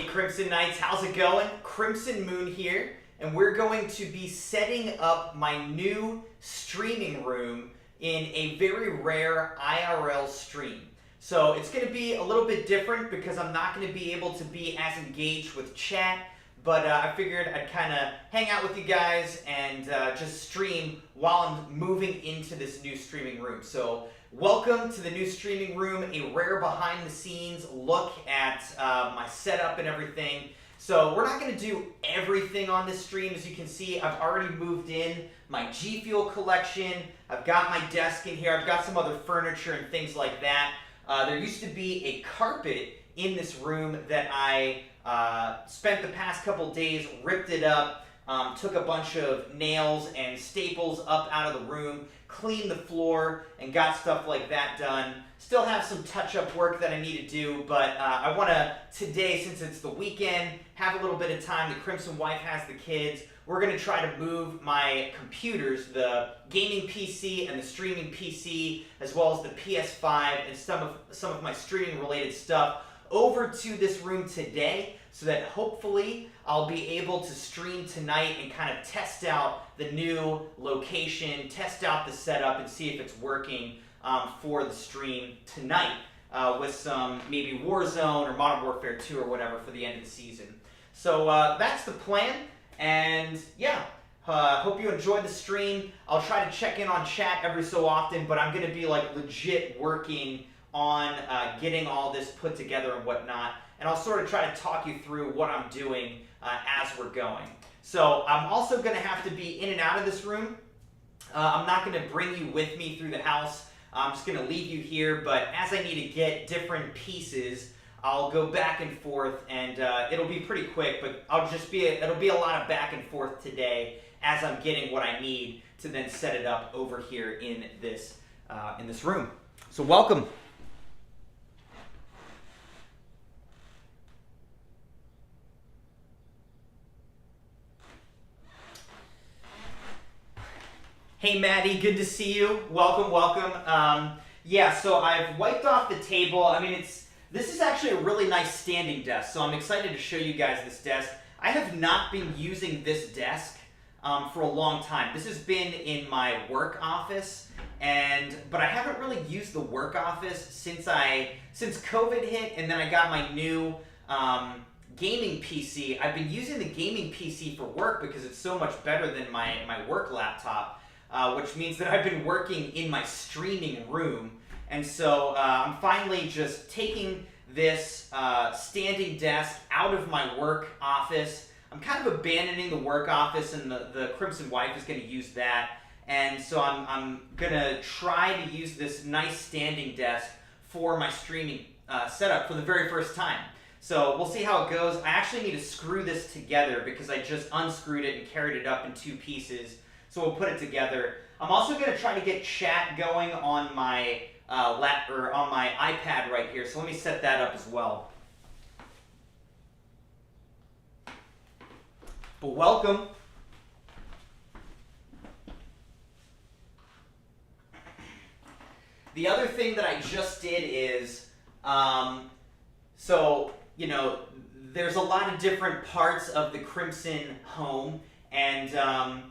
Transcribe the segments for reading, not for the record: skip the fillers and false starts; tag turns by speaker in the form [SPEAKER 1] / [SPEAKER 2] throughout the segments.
[SPEAKER 1] Crimson Knights, how's it going? CrimsonMune here, and we're going to be setting up my new streaming room in a very rare IRL stream. So it's going to be a little bit different because I'm not going to be able to be as engaged with chat, but I figured I'd kind of hang out with you guys and just stream while I'm moving into this new streaming room. So welcome to the new streaming room, a rare behind the scenes look at my setup and everything. So we're not going to do everything on this stream. As you can see, I've already moved in my G Fuel collection. I've got my desk in here. I've got some other furniture and things like that. There used to be a carpet in this room that I spent the past couple days, ripped it up, took a bunch of nails and staples up out of the room, cleaned the floor, and got stuff like that done. Still have some touch-up work that I need to do, but I want to, today, since it's the weekend, have a little bit of time. The Crimson wife has the kids. We're going to try to move my computers, the gaming PC and the streaming PC, as well as the PS5 and some of my streaming-related stuff over to this room today, so that hopefully I'll be able to stream tonight and kind of test out the new location, test out the setup, and see if it's working for the stream tonight with some maybe Warzone or Modern Warfare 2 or whatever for the end of the season. So that's the plan, and yeah, hope you enjoyed the stream. I'll try to check in on chat every so often, but I'm going to be like legit working on getting all this put together and whatnot, and I'll sort of try to talk you through what I'm doing as we're going. So I'm also going to have to be in and out of this room. I'm not going to bring you with me through the house. I'm just going to leave you here, but as I need to get different pieces, I'll go back and forth, and it'll be pretty quick, but it'll be a lot of back and forth today as I'm getting what I need to then set it up over here in this room. So welcome. Hey Maddie, good to see you. Welcome, welcome. Yeah, so I've wiped off the table. I mean, this is actually a really nice standing desk, so I'm excited to show you guys this desk. I have not been using this desk for a long time. This has been in my work office, but I haven't really used the work office since COVID hit, and then I got my new gaming PC. I've been using the gaming PC for work because it's so much better than my work laptop. Which means that I've been working in my streaming room. And so I'm finally just taking this standing desk out of my work office. I'm kind of abandoning the work office, and the Crimson wife is going to use that. And so I'm going to try to use this nice standing desk for my streaming setup for the very first time. So we'll see how it goes. I actually need to screw this together because I just unscrewed it and carried it up in two pieces. So we'll put it together. I'm also going to try to get chat going on my on my iPad right here. So let me set that up as well. But welcome. The other thing that I just did is, so you know, there's a lot of different parts of the Crimson home. And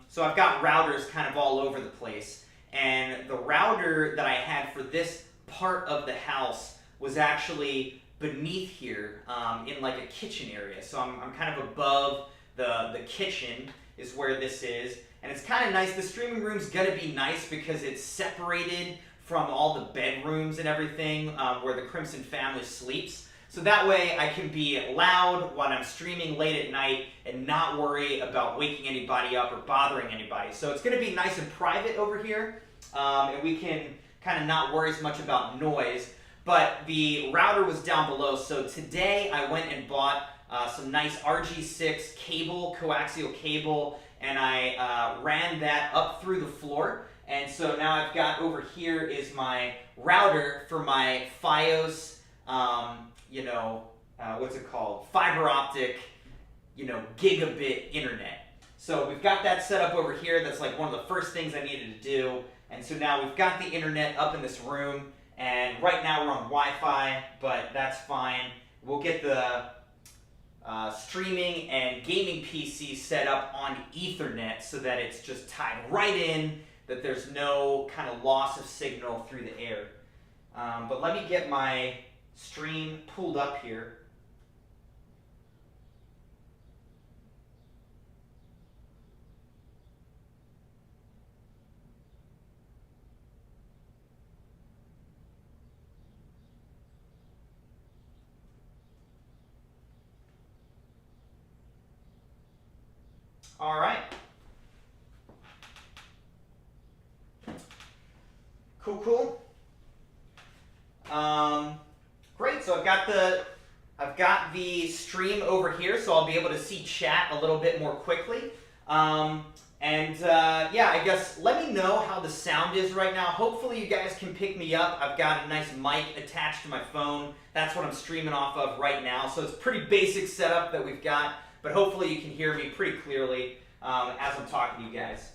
[SPEAKER 1] so I've got routers kind of all over the place. And the router that I had for this part of the house was actually beneath here in like a kitchen area. So I'm kind of above the kitchen is where this is. And it's kind of nice. The streaming room's going to be nice because it's separated from all the bedrooms and everything where the Crimson family sleeps. So that way I can be loud when I'm streaming late at night and not worry about waking anybody up or bothering anybody. So it's going to be nice and private over here, and we can kind of not worry as much about noise. But the router was down below, so today I went and bought some nice RG6 cable, coaxial cable, and I ran that up through the floor. And so now I've got over here is my router for my Fios, what's it called? Fiber optic, gigabit internet. So we've got that set up over here. That's like one of the first things I needed to do. And so now we've got the internet up in this room. And right now we're on Wi-Fi, but that's fine. We'll get the streaming and gaming PC set up on Ethernet so that it's just tied right in, that there's no kind of loss of signal through the air. But let me get my stream pulled up here. All right. Cool. Great. So I've got the stream over here, so I'll be able to see chat a little bit more quickly. Yeah, I guess let me know how the sound is right now. Hopefully you guys can pick me up. I've got a nice mic attached to my phone. That's what I'm streaming off of right now. So it's a pretty basic setup that we've got, but hopefully you can hear me pretty clearly as I'm talking to you guys.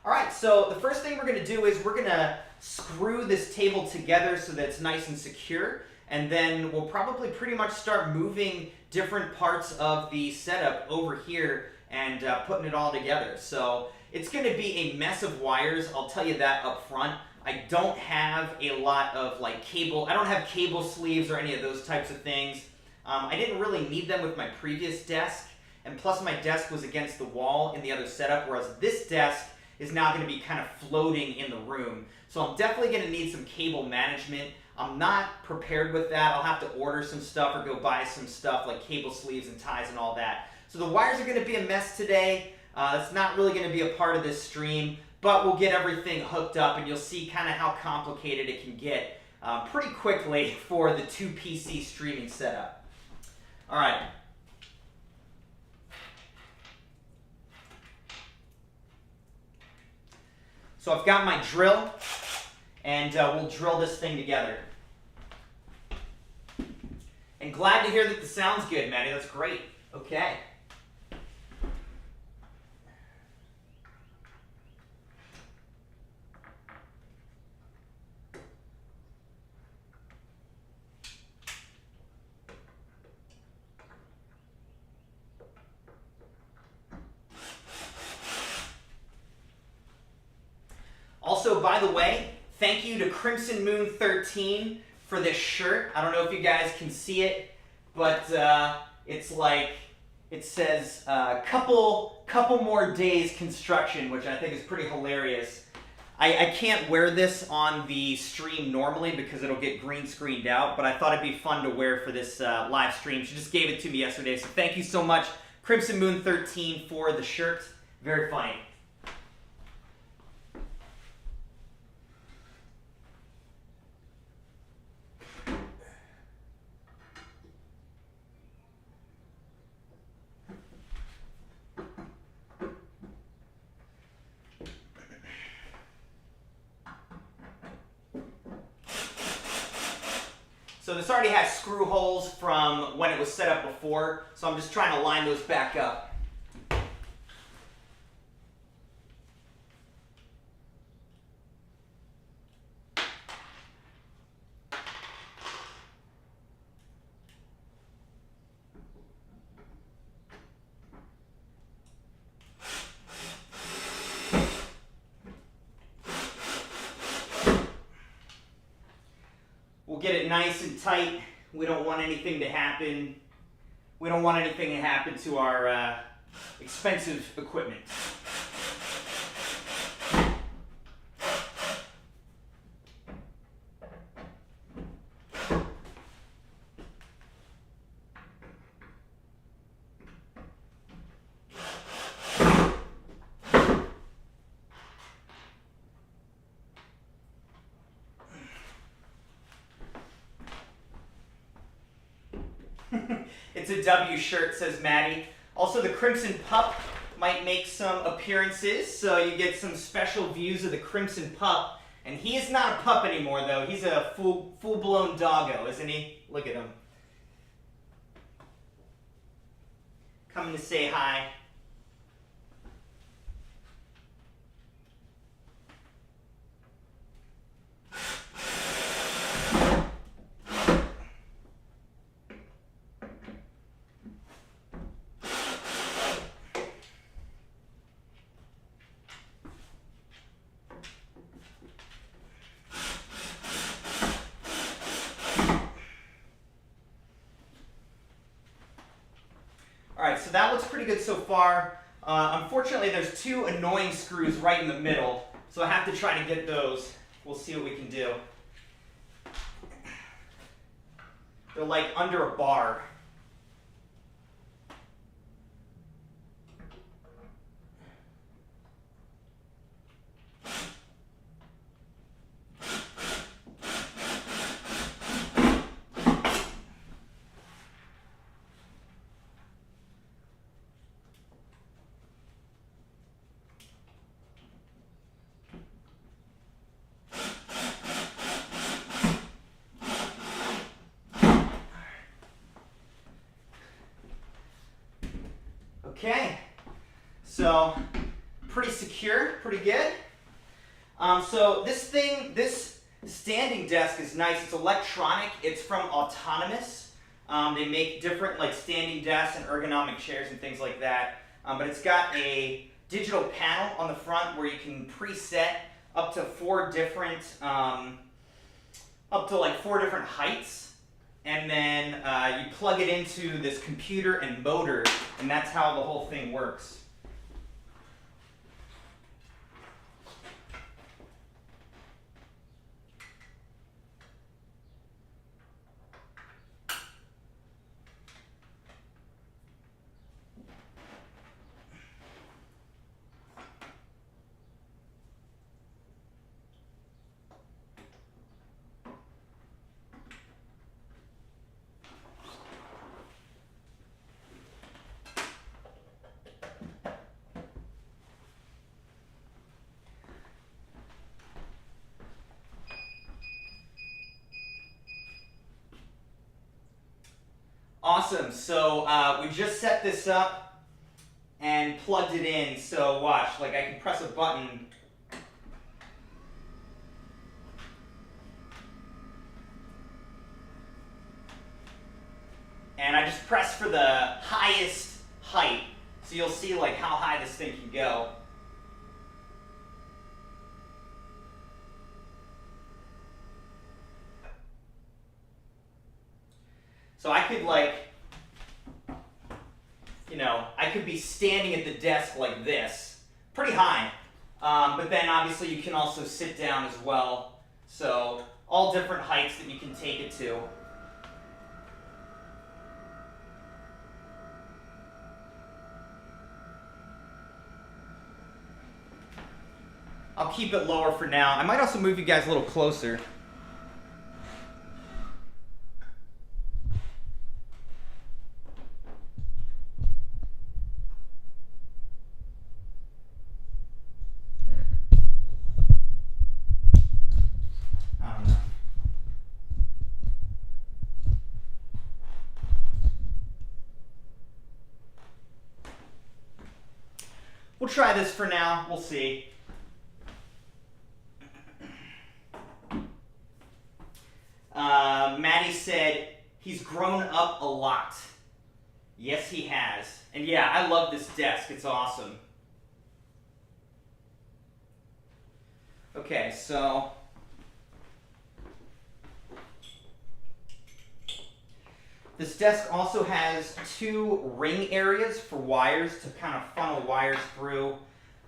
[SPEAKER 1] All right, so the first thing we're going to do is we're going to screw this table together so that it's nice and secure, and then we'll probably pretty much start moving different parts of the setup over here and putting it all together. So it's going to be a mess of wires, I'll tell you that up front. I don't have a lot of like cable, I don't have cable sleeves or any of those types of things. I didn't really need them with my previous desk, and plus my desk was against the wall in the other setup, whereas this desk is now going to be kind of floating in the room. So I'm definitely going to need some cable management. I'm not prepared with that. I'll have to order some stuff or go buy some stuff like cable sleeves and ties and all that. So the wires are going to be a mess today. It's not really going to be a part of this stream, but we'll get everything hooked up and you'll see kind of how complicated it can get pretty quickly for the 2 PC streaming setup. All right. So I've got my drill, and we'll drill this thing together. And glad to hear that the sound's good, Maddie. That's great. Okay. Also, by the way, thank you to CrimsonMune 13 for this shirt. I don't know if you guys can see it, but it's like, it says couple more days construction, which I think is pretty hilarious. I can't wear this on the stream normally because it'll get green screened out, but I thought it'd be fun to wear for this live stream. She just gave it to me yesterday, so thank you so much, CrimsonMune 13, for the shirt. Very funny. So this already has screw holes from when it was set up before, so I'm just trying to line those back up. Get it nice and tight. We don't want anything to happen. We don't want anything to happen to our expensive equipment. It's a W shirt, says Maddie. Also, the Crimson Pup might make some appearances, so you get some special views of the Crimson Pup. And he is not a pup anymore, though. He's a full-blown doggo, isn't he? Look at him. Coming to say hi. so that looks pretty good so far. Unfortunately, there's two annoying screws right in the middle, so I have to try to get those. We'll see what we can do. They're like under a bar. Okay, so pretty secure, pretty good. So this standing desk is nice. It's electronic. It's from Autonomous. They make different like standing desks and ergonomic chairs and things like that. But it's got a digital panel on the front where you can preset up to four different heights. And then you plug it into this computer and motor, and that's how the whole thing works. Awesome, so we just set this up and plugged it in, so watch, like I can press a button and I just press for the highest height, so you'll see like how high this thing can go. So I could I could be standing at the desk like this, pretty high, but then obviously you can also sit down as well. So all different heights that you can take it to. I'll keep it lower for now. I might also move you guys a little closer. We'll try this for now. We'll see. Maddie said he's grown up a lot. Yes, he has. And yeah, I love this desk. It's awesome. Okay, so this desk also has two ring areas for wires to kind of funnel wires through.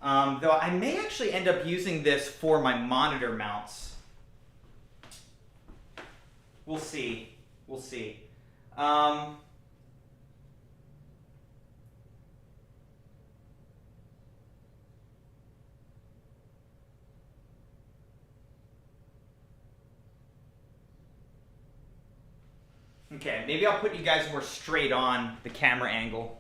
[SPEAKER 1] Though I may actually end up using this for my monitor mounts. We'll see. We'll see. Okay, maybe I'll put you guys more straight on the camera angle.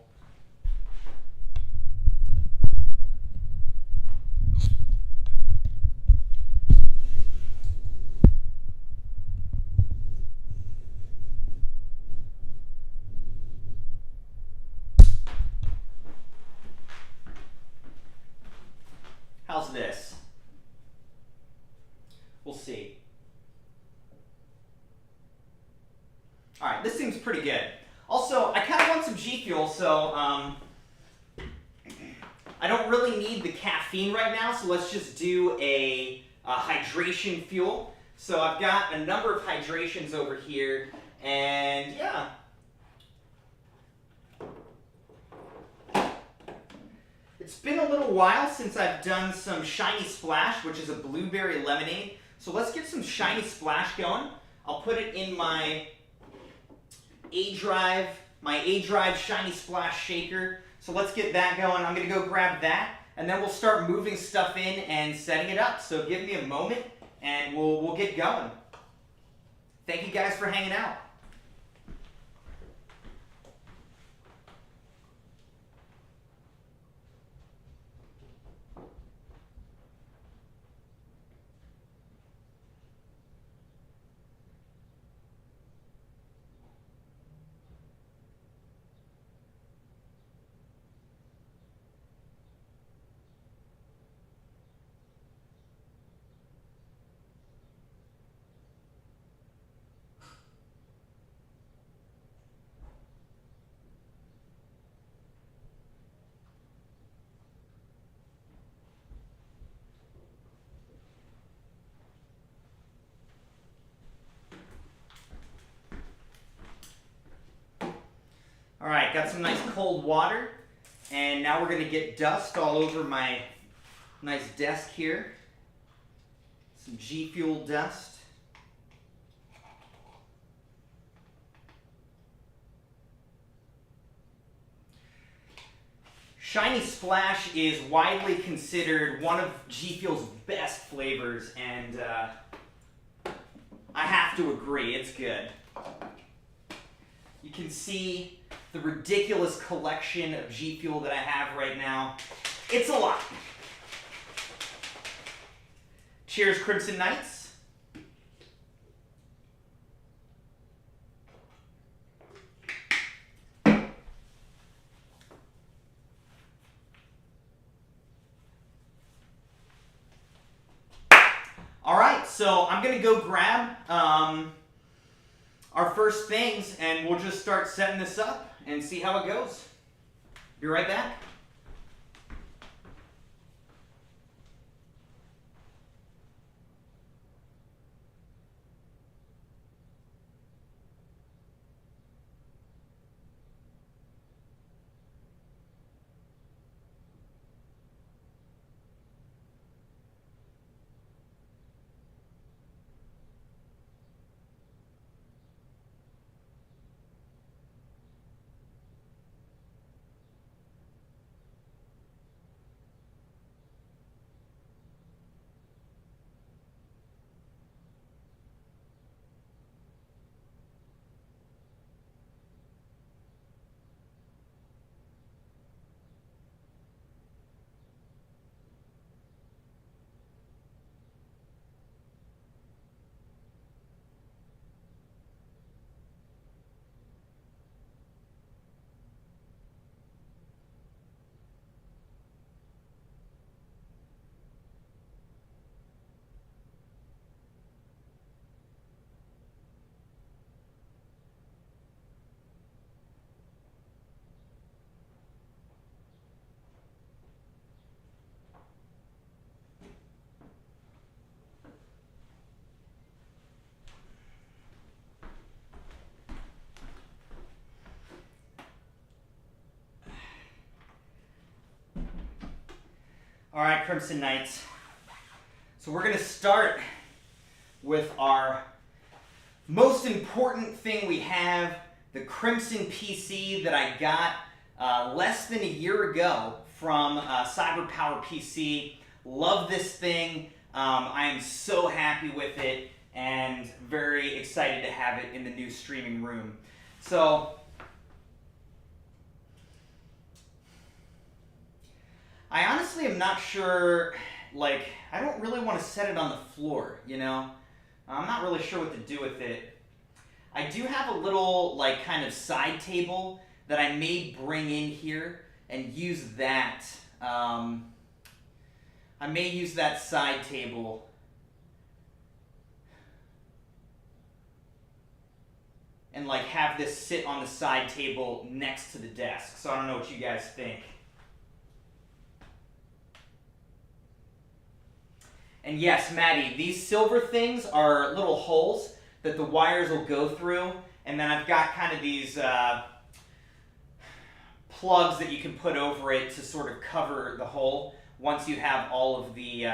[SPEAKER 1] How's this? We'll see. All right, this seems pretty good. Also, I kind of want some G Fuel, so I don't really need the caffeine right now, so let's just do a hydration fuel. So I've got a number of hydrations over here, and yeah. It's been a little while since I've done some Shiny Splash, which is a blueberry lemonade. So let's get some Shiny Splash going. I'll put it in my A-Drive Shiny Splash shaker. So let's get that going. I'm gonna go grab that, and then we'll start moving stuff in and setting it up. So give me a moment, and we'll get going. Thank you guys for hanging out. All right, got some nice cold water, and now we're gonna get dust all over my nice desk here. Some G Fuel dust. Shiny Splash is widely considered one of G Fuel's best flavors, and I have to agree, it's good. You can see the ridiculous collection of G Fuel that I have right now. It's a lot. Cheers, Crimson Knights. All right, so I'm gonna go grab our first things, and we'll just start setting this up and see how it goes. Be right back. All right, Crimson Knights. So we're gonna start with our most important thing we have, the Crimson PC that I got less than a year ago from CyberPower PC. Love this thing. I am so happy with it and very excited to have it in the new streaming room. So I honestly am not sure, like, I don't really want to set it on the floor, you know? I'm not really sure what to do with it. I do have a little, like, kind of side table that I may bring in here and use that. I may use that side table and, like, have this sit on the side table next to the desk. So I don't know what you guys think. And yes, Maddie, these silver things are little holes that the wires will go through, and then I've got kind of these plugs that you can put over it to sort of cover the hole once you have all of the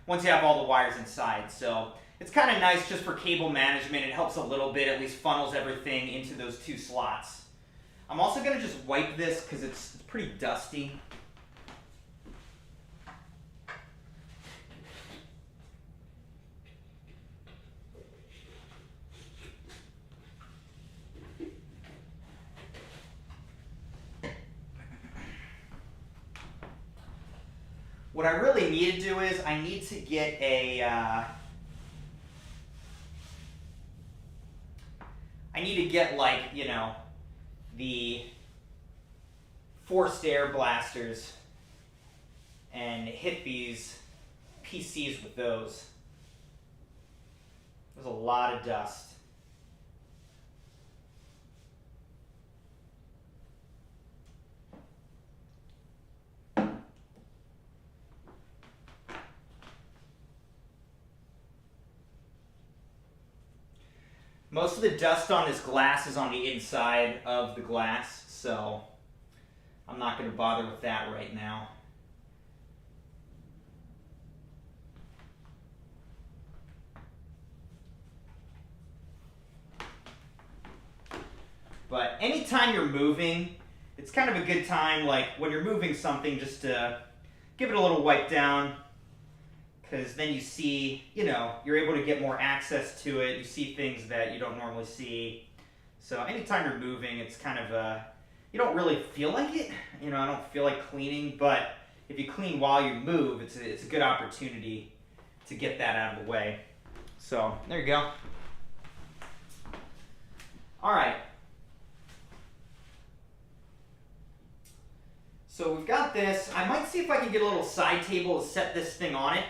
[SPEAKER 1] wires inside. So it's kind of nice just for cable management. It helps a little bit, at least funnels everything into those 2 slots. I'm also going to just wipe this because it's pretty dusty. What I really need to do is I need to get a like, you know, the forced air blasters and hit these PCs with those. There's a lot of dust. Most of the dust on this glass is on the inside of the glass, so I'm not going to bother with that right now. But anytime you're moving, it's kind of a good time, like when you're moving something, just to give it a little wipe down. Because then you see, you know, you're able to get more access to it. You see things that you don't normally see. So anytime you're moving, it's kind of you don't really feel like it. You know, I don't feel like cleaning, but if you clean while you move, it's a good opportunity to get that out of the way. So there you go. All right. So we've got this. I might see if I can get a little side table to set this thing on it.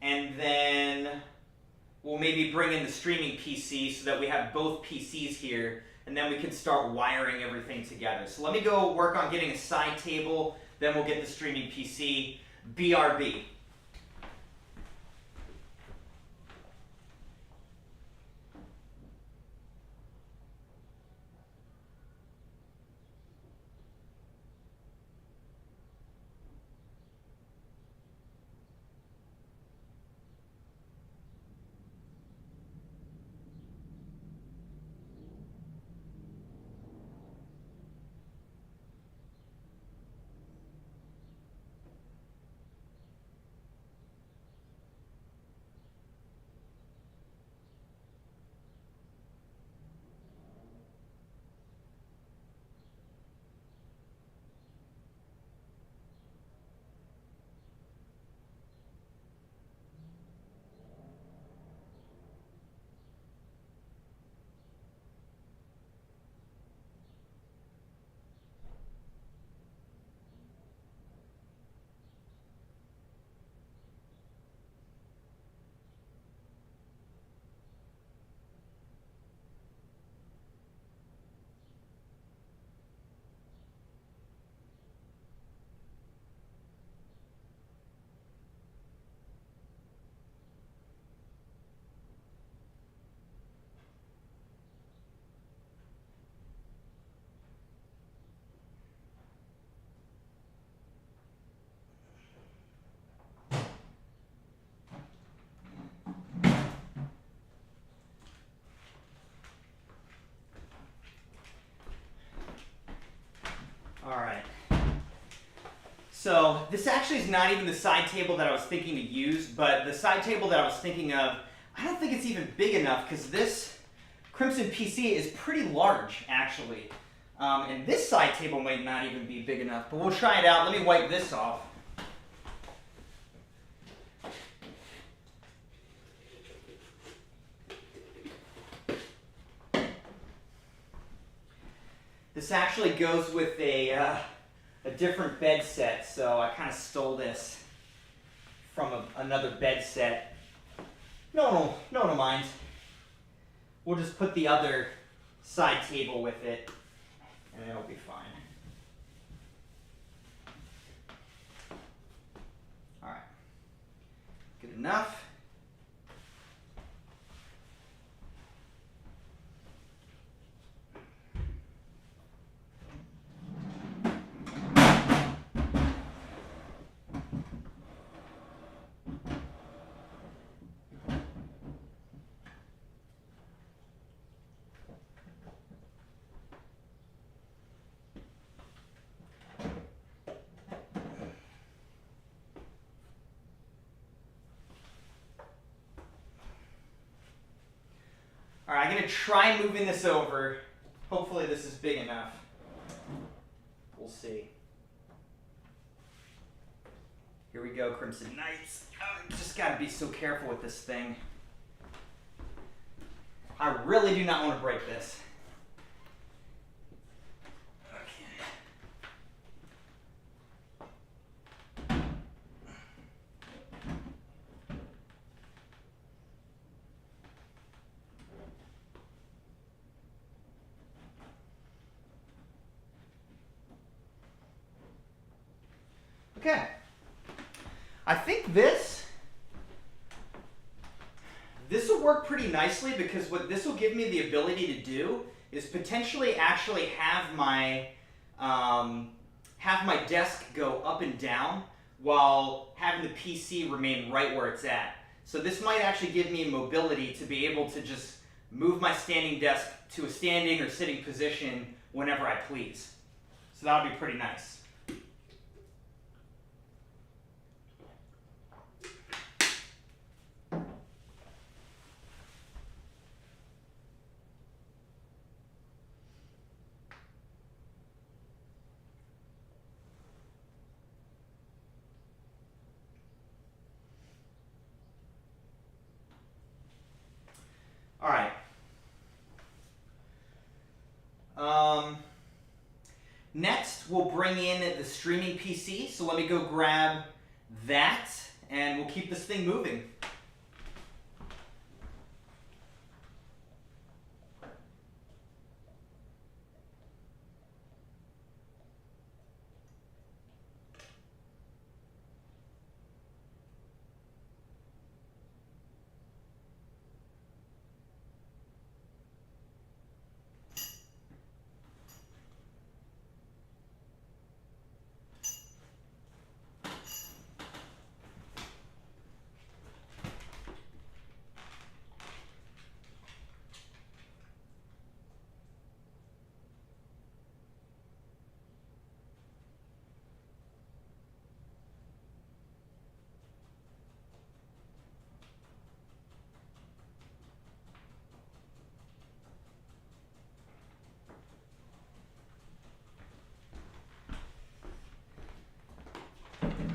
[SPEAKER 1] And then we'll maybe bring in the streaming PC so that we have both PCs here, and then we can start wiring everything together. So let me go work on getting a side table, then we'll get the streaming PC. BRB. All right. So this actually is not even the side table that I was thinking to use, but the side table that I was thinking of, I don't think it's even big enough because this Crimson PC is pretty large, actually. And this side table might not even be big enough, but we'll try it out. Let me wipe this off. This actually goes with a different bed set, so I kind of stole this from another bed set. No one minds. We'll just put the other side table with it, and it'll be fine. All right, good enough. right, I'm gonna try moving this over. Hopefully this is big enough. We'll see. Here we go, Crimson Knights. Just gotta be so careful with this thing. I really do not want to break this. Okay. I think this will work pretty nicely, because what this will give me the ability to do is potentially actually have my desk go up and down while having the PC remain right where it's at. So this might actually give me mobility to be able to just move my standing desk to a standing or sitting position whenever I please. So that would be pretty nice. All right. Next, we'll bring in the streaming PC. So let me go grab that, and we'll keep this thing moving.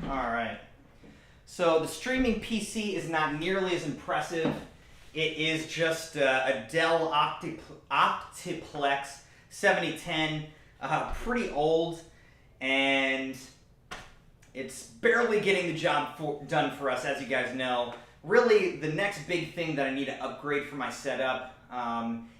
[SPEAKER 1] All right. So the streaming PC is not nearly as impressive. It is just a Dell Optiplex 7010, pretty old, and it's barely getting the job done for us, as you guys know. Really, the next big thing that I need to upgrade for my setup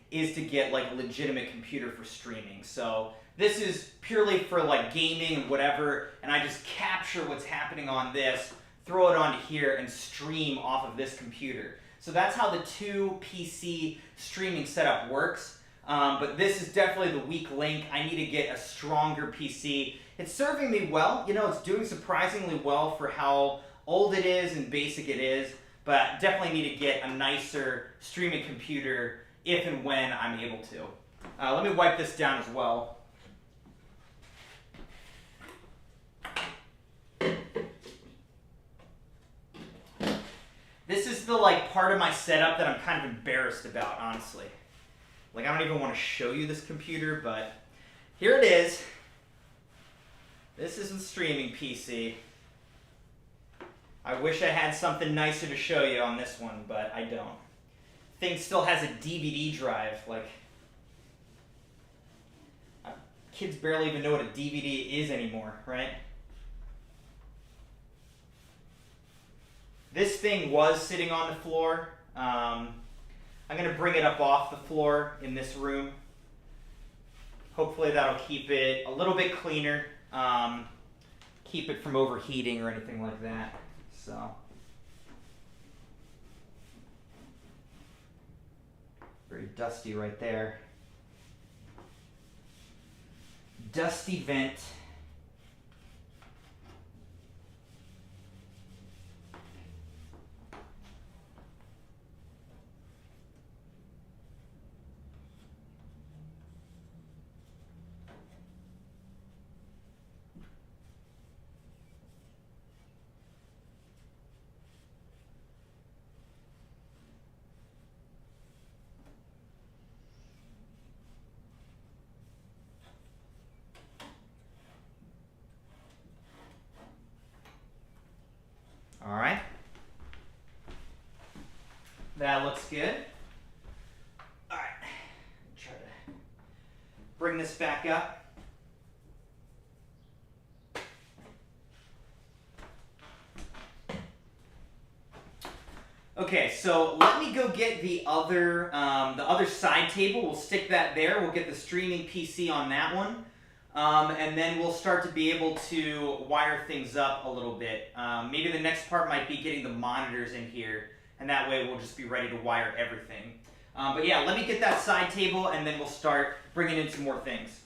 [SPEAKER 1] is to get like a legitimate computer for streaming. So this is purely for like gaming and whatever, and I just capture what's happening on this, throw it onto here, and stream off of this computer. So that's how the two PC streaming setup works. But this is definitely the weak link. I need to get a stronger PC. It's serving me well. You know, it's doing surprisingly well for how old it is and basic it is. But definitely need to get a nicer streaming computer if and when I'm able to. Let me wipe this down as well. This is the like part of my setup that I'm kind of embarrassed about, honestly. Like, I don't even want to show you this computer, but here it is. This is the streaming PC. I wish I had something nicer to show you on this one, but I don't. Thing still has a DVD drive. Like, kids barely even know what a DVD is anymore, right? This thing was sitting on the floor. I'm going to bring it up off the floor in this room. Hopefully that'll keep it a little bit cleaner. Keep it from overheating or anything like that. So, very dusty right there. Dusty vent. That looks good. All right, try to bring this back up. Okay, so let me go get the other side table. We'll stick that there. We'll get the streaming PC on that one. And then we'll start to be able to wire things up a little bit. Maybe the next part might be getting the monitors in here, and that way we'll just be ready to wire everything. But yeah, let me get that side table, and then we'll start bringing in some more things.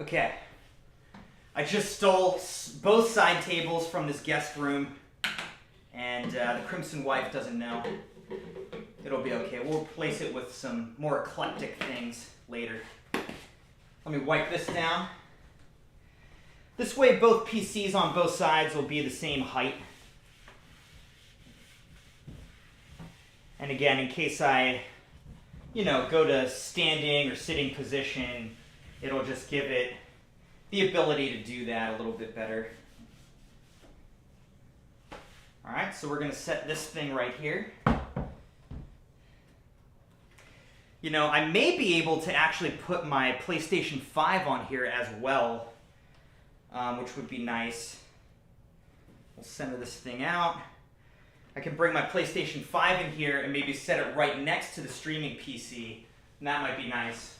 [SPEAKER 1] Okay, I just stole both side tables from this guest room, and the Crimson wife doesn't know. It'll be okay. We'll replace it with some more eclectic things later. Let me wipe this down. This way both PCs on both sides will be the same height. And again, in case I, go to standing or sitting position, it'll just give it the ability to do that a little bit better. All right, so we're going to set this thing right here. I may be able to actually put my PlayStation 5 on here as well, which would be nice. We'll center this thing out. I can bring my PlayStation 5 in here and maybe set it right next to the streaming PC, and that might be nice.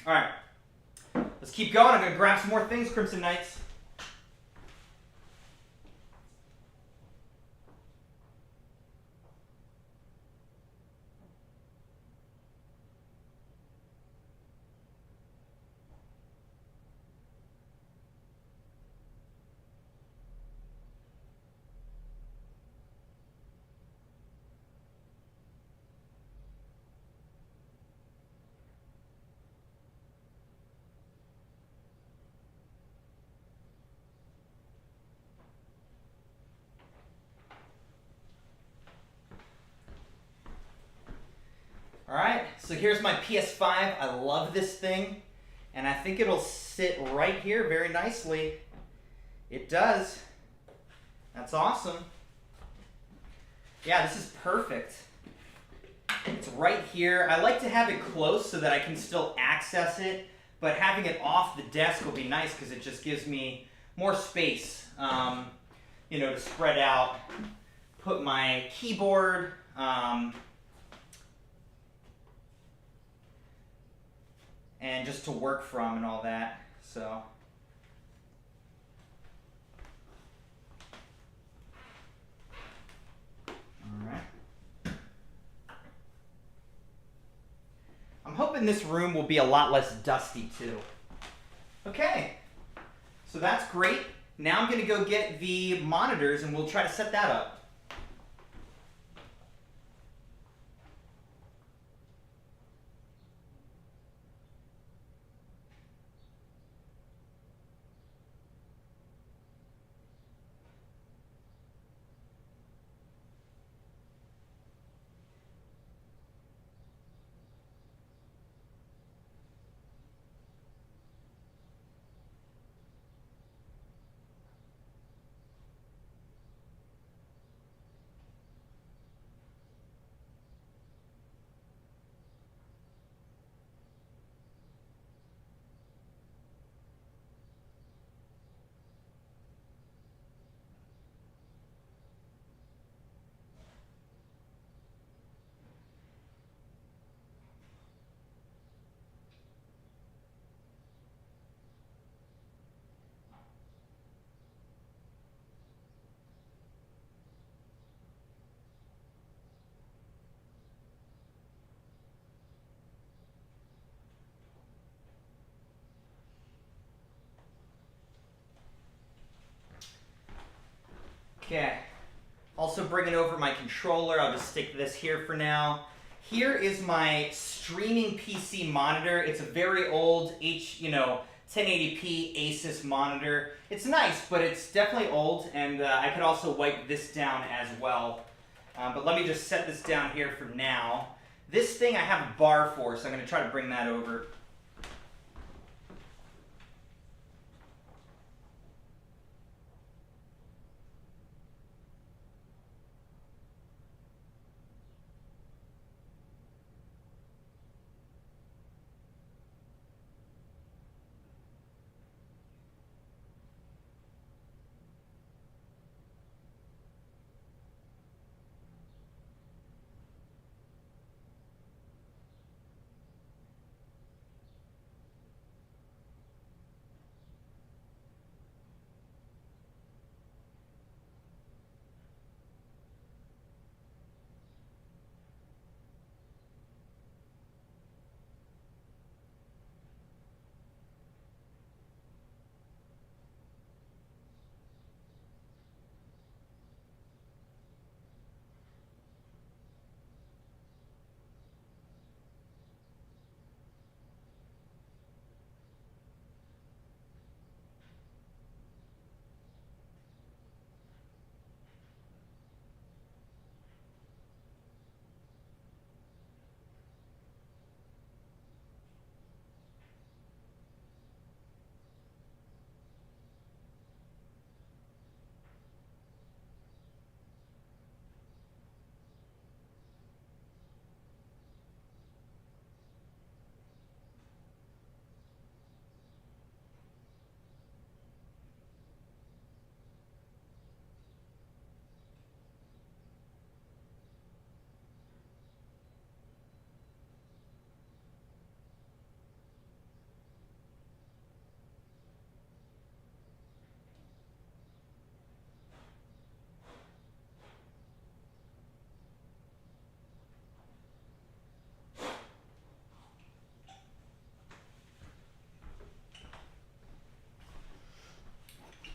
[SPEAKER 1] All right, let's keep going. I'm going to grab some more things, Crimson Knights. All right, so here's my PS5. I love this thing, and I think it'll sit right here very nicely. It does. That's awesome. Yeah, this is perfect. It's right here. I like to have it close so that I can still access it, but having it off the desk will be nice because it just gives me more space, to spread out, put my keyboard, and just to work from and all that, so. All right. I'm hoping this room will be a lot less dusty too. Okay, so that's great. Now I'm gonna go get the monitors and we'll try to set that up. Okay. Also bringing over my controller. I'll just stick this here for now. Here is my streaming PC monitor. It's a very old 1080p Asus monitor. It's nice, but it's definitely old, and I could also wipe this down as well. But let me just set this down here for now. This thing I have a bar for, so I'm going to try to bring that over.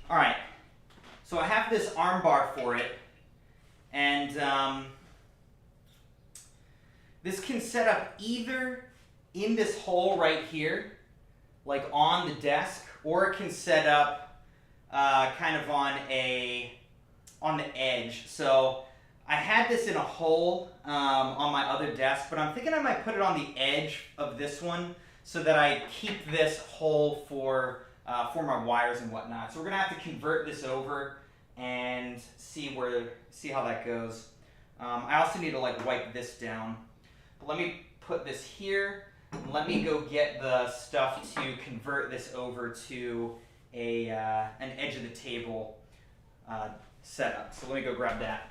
[SPEAKER 1] All right, so I have this arm bar for it, and this can set up either in this hole right here, like on the desk, or it can set up kind of on the edge. So I had this in a hole on my other desk, but I'm thinking I might put it on the edge of this one so that I keep this hole for my wires and whatnot. So we're gonna have to convert this over and see how that goes. I also need to wipe this down. But let me put this here. And let me go get the stuff to convert this over to an edge of the table setup. So let me go grab that.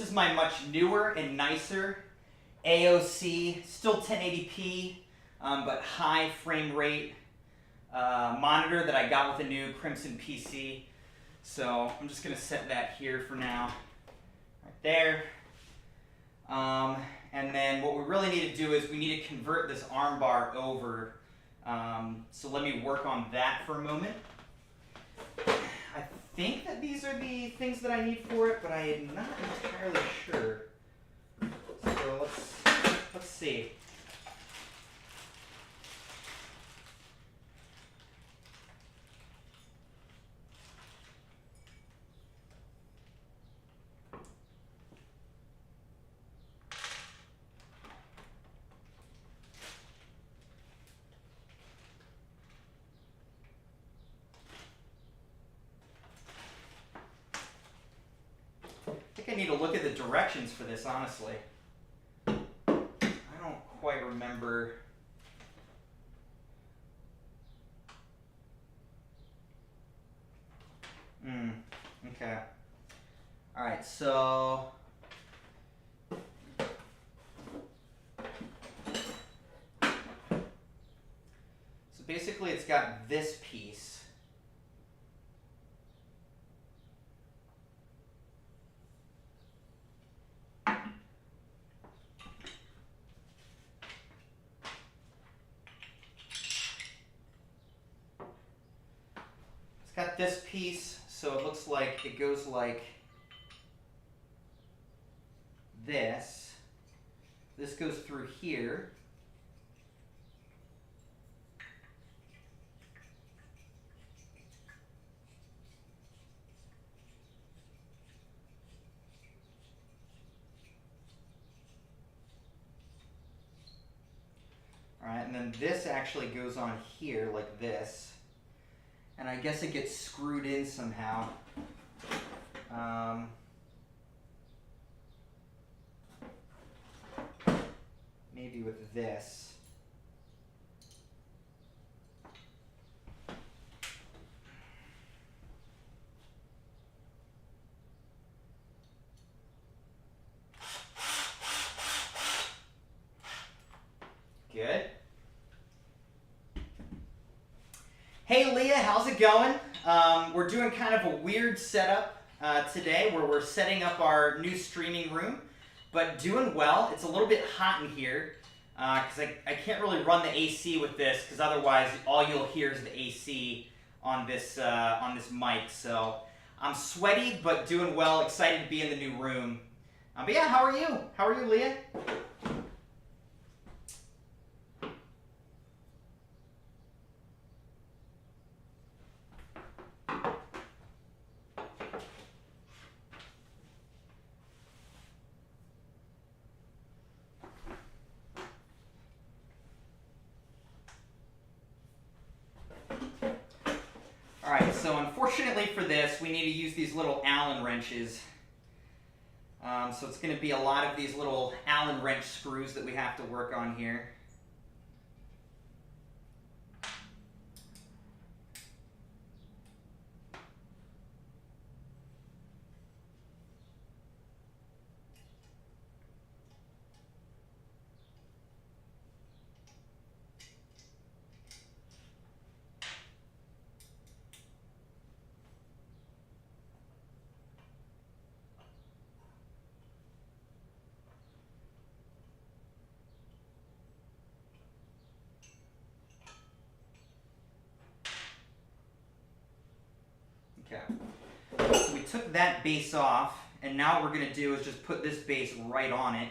[SPEAKER 1] this is my much newer and nicer AOC, still 1080p, but high frame rate monitor that I got with a new Crimson PC. So I'm just going to set that here for now, right there. And then what we really need to do is we need to convert this arm bar over. So let me work on that for a moment. I think that these are the things that I need for it, but I am not entirely sure. So let's see. I think I need to look at the directions for this, honestly. I don't quite remember. Okay. All right, so basically it's got this piece. It's got this piece, so it looks like it goes like this. This goes through here. All right, and then this actually goes on here like this. And I guess it gets screwed in somehow. Maybe with this. Good. Hey Leah, how's it going? We're doing kind of a weird setup today where we're setting up our new streaming room, but doing well. It's a little bit hot in here because I can't really run the AC with this because otherwise all you'll hear is the AC on this mic. So I'm sweaty but doing well, excited to be in the new room. But yeah, how are you? How are you, Leah? Alright, so unfortunately for this, we need to use these little Allen wrenches. So it's going to be a lot of these little Allen wrench screws that we have to work on here. Okay, so we took that base off, and now what we're going to do is just put this base right on it.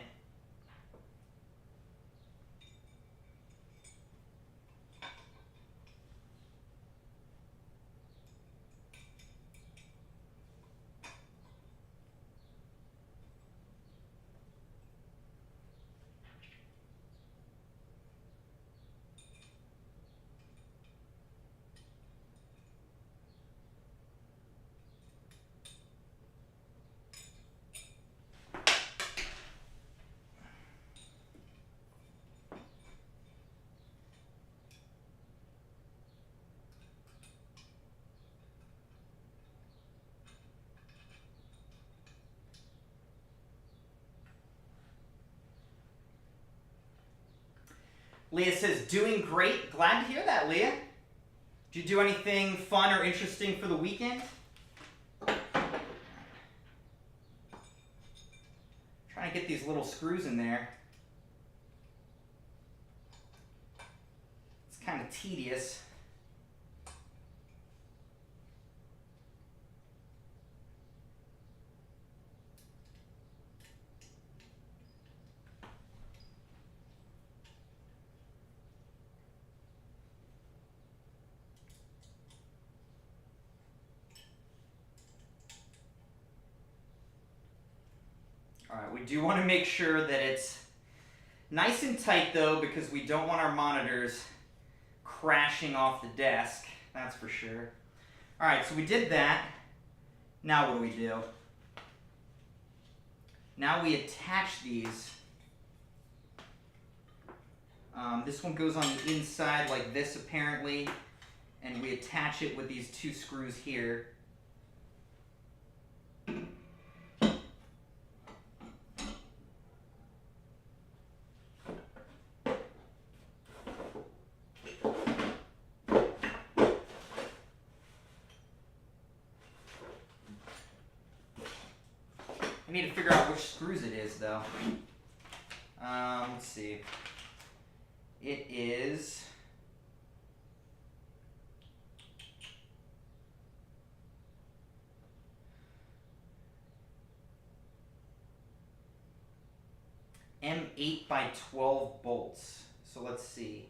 [SPEAKER 1] Leah says, doing great. Glad to hear that, Leah. Did you do anything fun or interesting for the weekend? Trying to get these little screws in there. It's kind of tedious. Alright, we do want to make sure that it's nice and tight though, because we don't want our monitors crashing off the desk, that's for sure. Alright, so we did that. Now what do we do? Now we attach these. This one goes on the inside like this apparently, and we attach it with these two screws here. I need to figure out which screws it is, though. Let's see. It is M8 by 12 bolts. So let's see.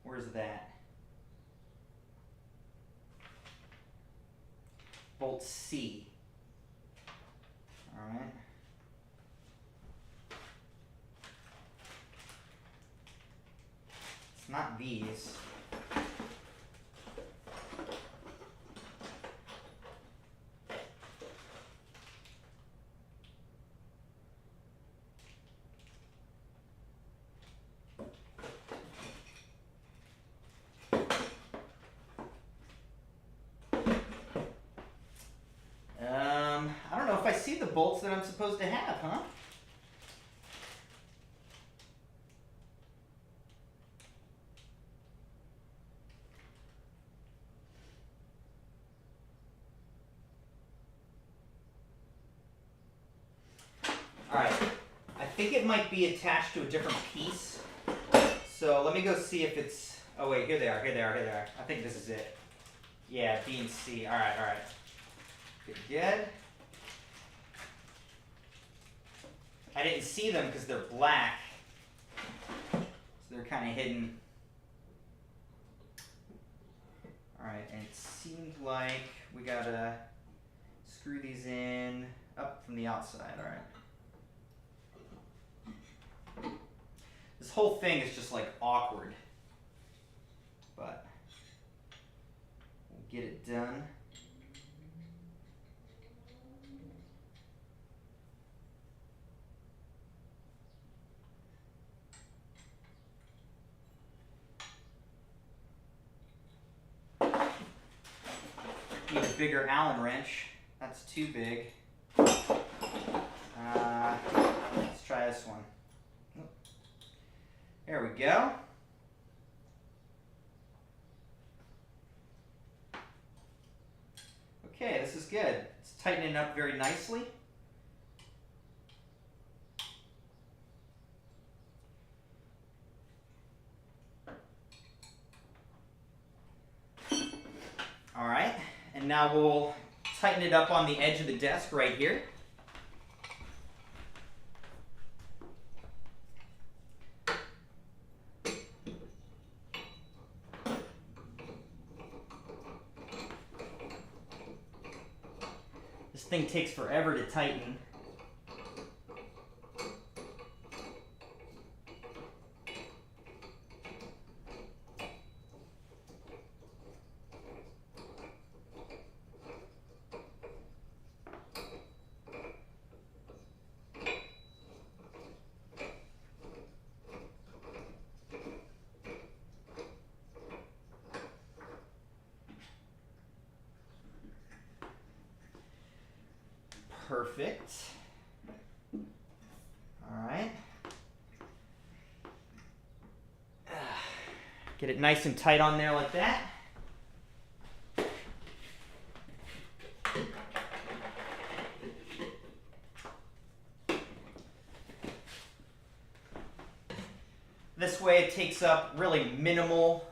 [SPEAKER 1] Where's that? Bolt C. All right. It's not these. I don't know if I see the bolts that I'm supposed to have, huh? All right, I think it might be attached to a different piece. So let me go see if it's, oh wait, here they are, here they are, here they are. I think this is it. Yeah, B and C, all right, all right. Good, good. I didn't see them because they're black, so they're kind of hidden. All right, and it seems like we gotta screw these in up from the outside, all right. This whole thing is just like awkward, but we'll get it done. Need a bigger Allen wrench. That's too big. Let's try this one. There we go. Okay, this is good. It's tightening up very nicely. All right, and now we'll tighten it up on the edge of the desk right here. This thing takes forever to tighten. Perfect. All right. Get it nice and tight on there like that. This way it takes up really minimal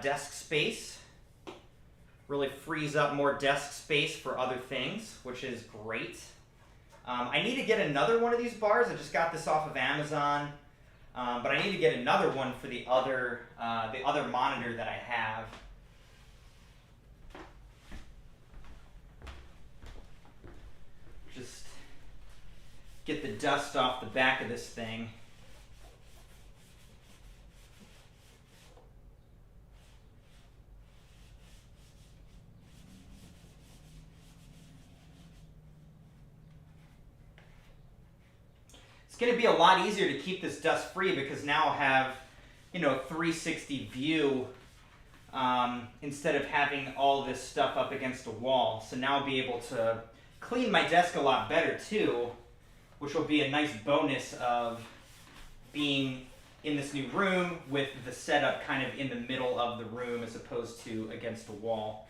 [SPEAKER 1] desk space. Really frees up more desk space for other things, which is great. I need to get another one of these bars. I just got this off of Amazon, but I need to get another one for the other monitor that I have. Just get the dust off the back of this thing. It's going to be a lot easier to keep this dust free because now I'll have, you know, a 360 view instead of having all this stuff up against a wall. So now I'll be able to clean my desk a lot better too, which will be a nice bonus of being in this new room with the setup kind of in the middle of the room as opposed to against a wall.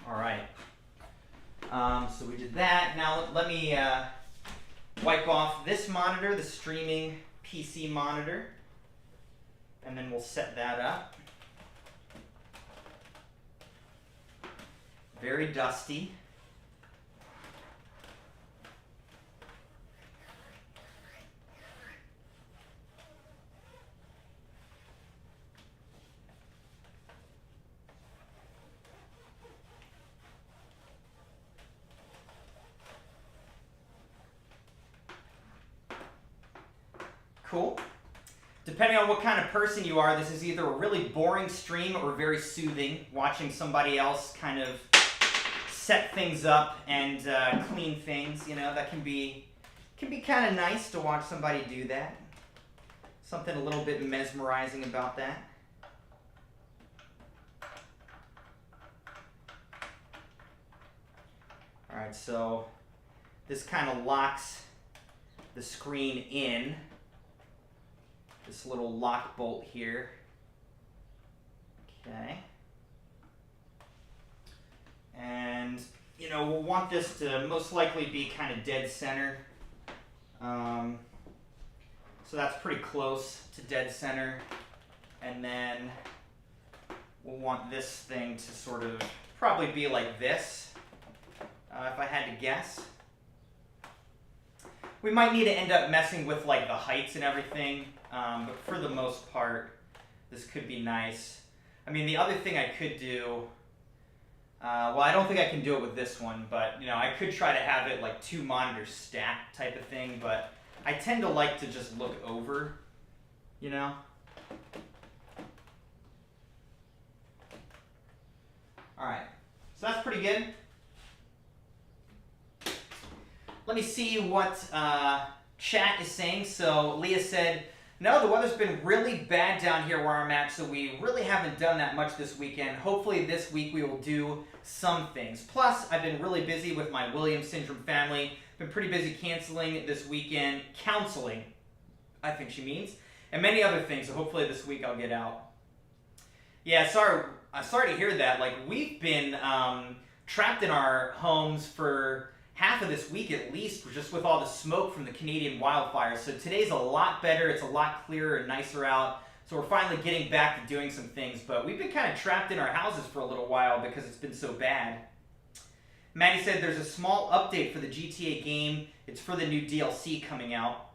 [SPEAKER 1] All right, so we did that. Now let me wipe off this monitor, the streaming PC monitor, and then we'll set that up. Very dusty. Cool. Depending on what kind of person you are, this is either a really boring stream or very soothing, watching somebody else kind of set things up and clean things. You know, that can be kind of nice to watch somebody do that. Something a little bit mesmerizing about that. All right, so this kind of locks the screen in. This little lock bolt here. Okay. And, you know, we'll want this to most likely be kind of dead center. So that's pretty close to dead center. And then we'll want this thing to sort of probably be like this, if I had to guess. We might need to end up messing with like the heights and everything. But for the most part, this could be nice. I mean, the other thing I could do, well, I don't think I can do it with this one, but, you know, I could try to have it like 2 monitors stacked type of thing, but I tend to like to just look over, you know? All right, so that's pretty good. Let me see what chat is saying. So Leah said, no, the weather's been really bad down here where I'm at, so we really haven't done that much this weekend. Hopefully this week we will do some things. Plus, I've been really busy with my Williams syndrome family. Been pretty busy counseling this weekend, I think she means, and many other things, so hopefully this week I'll get out. Yeah, sorry to hear that. Like, we've been trapped in our homes for half of this week at least, just with all the smoke from the Canadian wildfires. So today's a lot better. It's a lot clearer and nicer out. So we're finally getting back to doing some things. But we've been kind of trapped in our houses for a little while because it's been so bad. Maddie said there's a small update for the GTA game. It's for the new DLC coming out.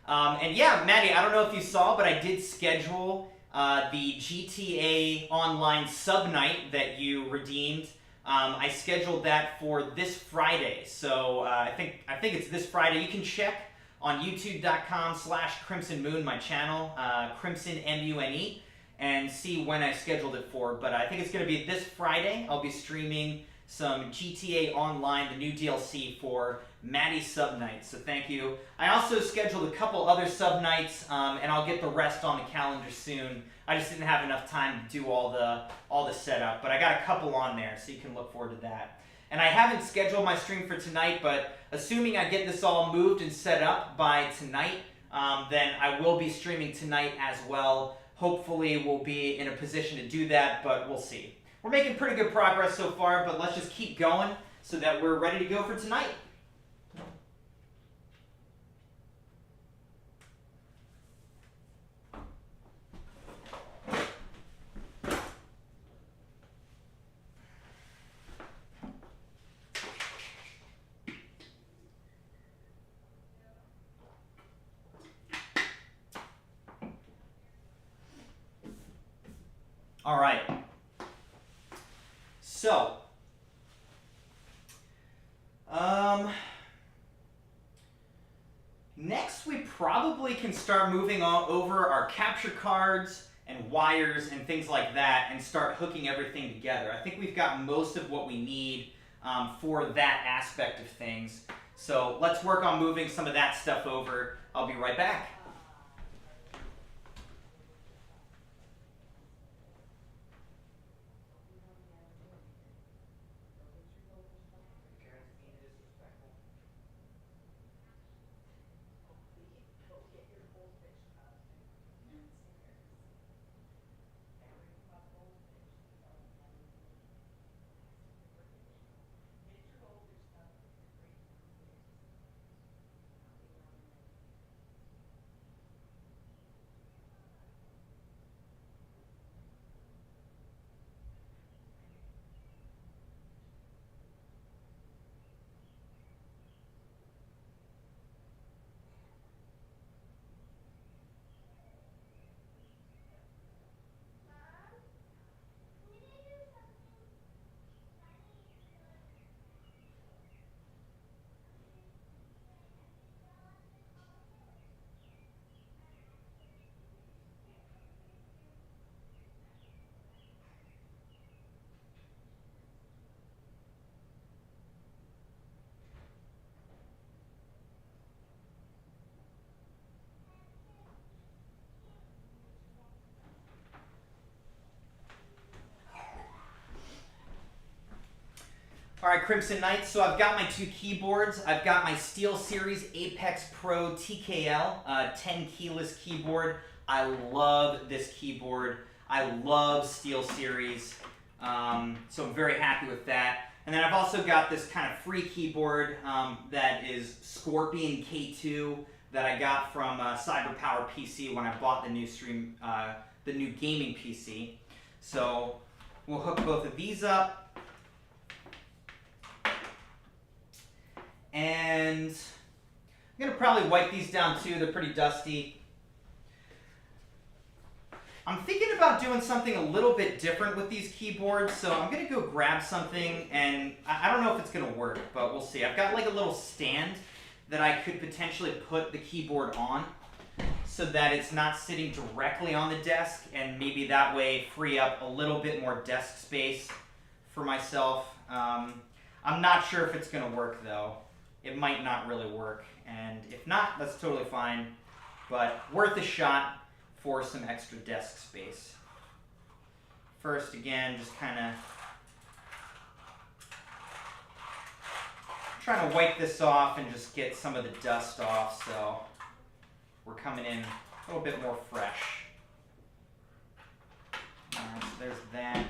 [SPEAKER 1] And yeah, Maddie, I don't know if you saw, but I did schedule the GTA Online sub night that you redeemed. I scheduled that for this Friday, so I think it's this Friday. You can check on youtube.com/CrimsonMune, my channel, CrimsonMune, and see when I scheduled it for. But I think it's going to be this Friday. I'll be streaming some GTA Online, the new DLC for Maddie Sub Nights. So thank you. I also scheduled a couple other sub nights, and I'll get the rest on the calendar soon. I just didn't have enough time to do all the setup, but I got a couple on there, so you can look forward to that. And I haven't scheduled my stream for tonight, but assuming I get this all moved and set up by tonight, then I will be streaming tonight as well. Hopefully we'll be in a position to do that, but we'll see. We're making pretty good progress so far, but let's just keep going so that we're ready to go for tonight. All right. So, next we probably can start moving over our capture cards and wires and things like that and start hooking everything together. I think we've got most of what we need for that aspect of things. So let's work on moving some of that stuff over. I'll be right back. All right, Crimson Knights, so I've got my two keyboards. I've got my SteelSeries Apex Pro TKL 10 keyless keyboard. I love this keyboard. I love SteelSeries, so I'm very happy with that. And then I've also got this kind of free keyboard that is Scorpion K2 that I got from CyberPower PC when I bought the new the new gaming PC. So we'll hook both of these up. And I'm going to probably wipe these down too. They're pretty dusty. I'm thinking about doing something a little bit different with these keyboards, so I'm going to go grab something, and I don't know if it's going to work, but we'll see. I've got like a little stand that I could potentially put the keyboard on so that it's not sitting directly on the desk, and maybe that way free up a little bit more desk space for myself. I'm not sure if it's going to work though. It might not really work, and if not, that's totally fine, but worth a shot for some extra desk space. First, again, just kind of trying to wipe this off and just get some of the dust off so we're coming in a little bit more fresh. All right, so there's that.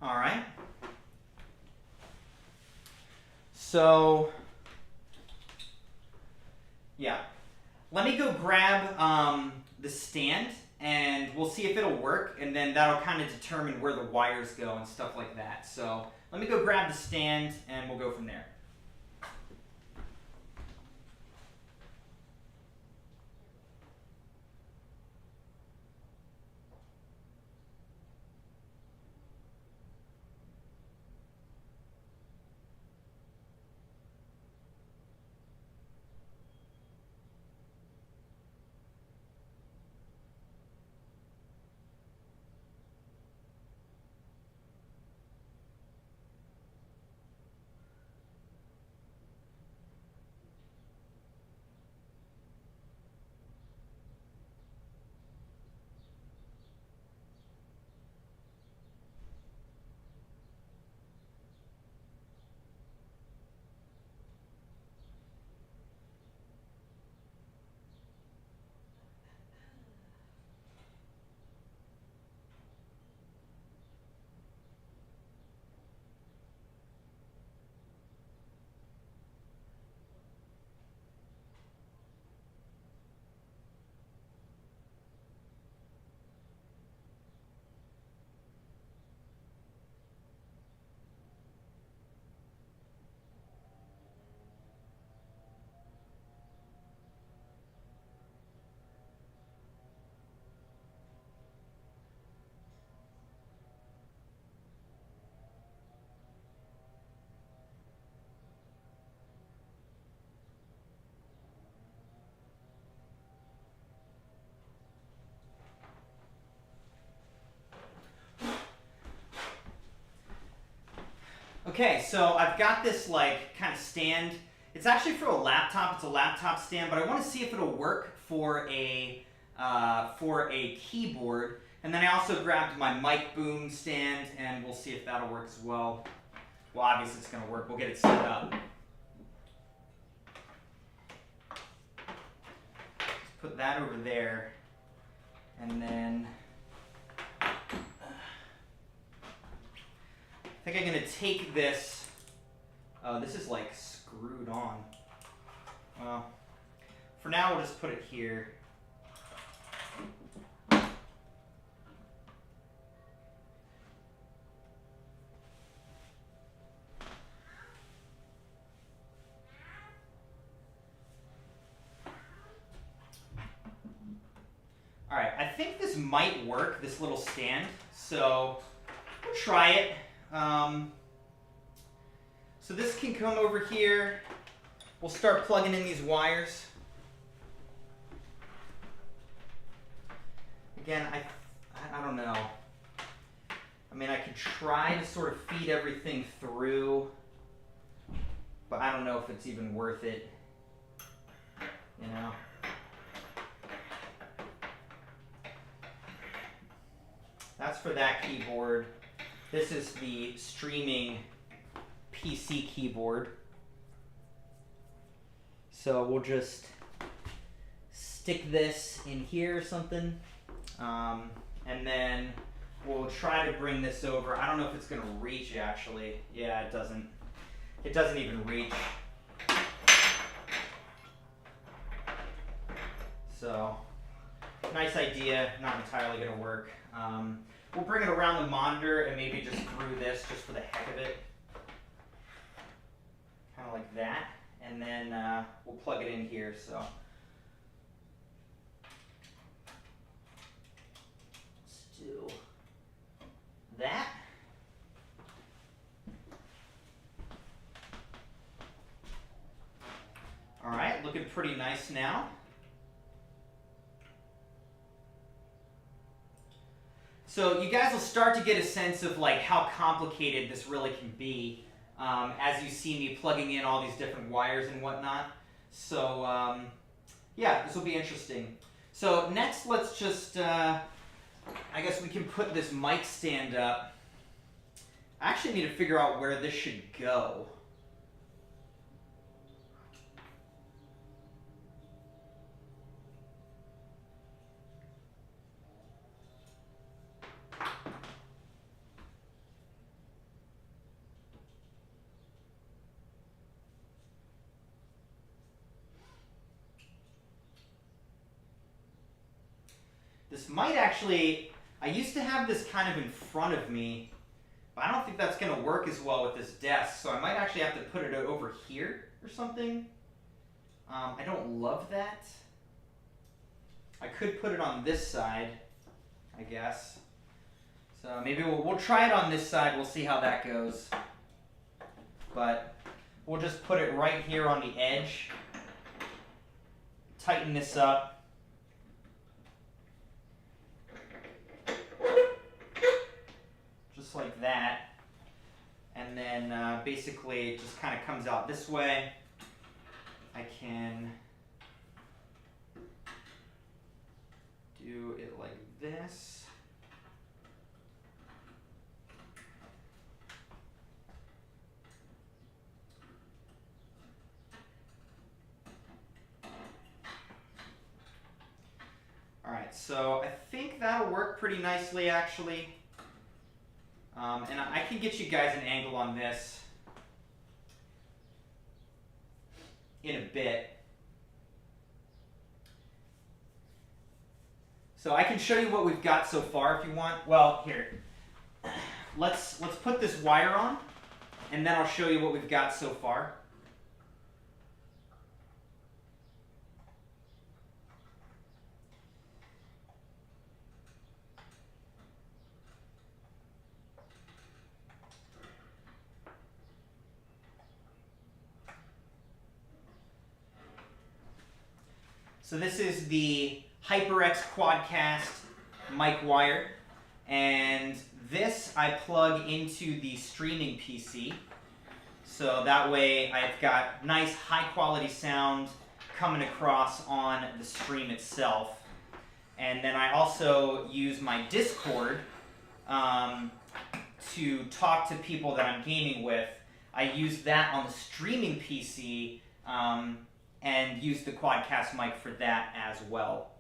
[SPEAKER 1] All right. So, yeah. Let me go grab the stand, and we'll see if it'll work, and then that'll kind of determine where the wires go and stuff like that. So, let me go grab the stand, and we'll go from there. Okay, so I've got this like kind of stand. It's actually for a laptop. It's a laptop stand, but I want to see if it'll work for a keyboard. And then I also grabbed my mic boom stand, and we'll see if that'll work as well. Well, obviously it's going to work. We'll get it set up. Just put that over there, and then I think I'm going to take this. Oh, this is like screwed on. Well, for now we'll just put it here. Alright, I think this might work, this little stand, so we'll try it. So this can come over here. We'll start plugging in these wires. Again, I don't know. I mean, I could try to sort of feed everything through, but I don't know if it's even worth it, you know? That's for that keyboard. This is the streaming PC keyboard. So we'll just stick this in here or something. And then we'll try to bring this over. I don't know if it's going to reach actually. Yeah, it doesn't. It doesn't even reach. So, nice idea, not entirely going to work. We'll bring it around the monitor and maybe just through this just for the heck of it. Kind of like that. And then we'll plug it in here. So let's do that. All right, looking pretty nice now. So you guys will start to get a sense of like how complicated this really can be as you see me plugging in all these different wires and whatnot. So yeah, this will be interesting. So next, let's just, I guess we can put this mic stand up. I actually need to figure out where this should go. This might actually, I used to have this kind of in front of me, but I don't think that's going to work as well with this desk, so I might actually have to put it over here or something. I don't love that. I could put it on this side, I guess. So maybe we'll try it on this side, we'll see how that goes. But we'll just put it right here on the edge. Tighten this up. Just like that, and then basically it just kind of comes out this way. I can do it like this. All right, so I think that'll work pretty nicely actually. And I can get you guys an angle on this in a bit. So I can show you what we've got so far if you want. Well, here, let's put this wire on, and then I'll show you what we've got so far. So this is the HyperX Quadcast mic wire, and this I plug into the streaming PC, So that way I've got nice high quality sound coming across on the stream itself. And then I also use my Discord to talk to people that I'm gaming with. I use that on the streaming PC and use the Quadcast mic for that as well.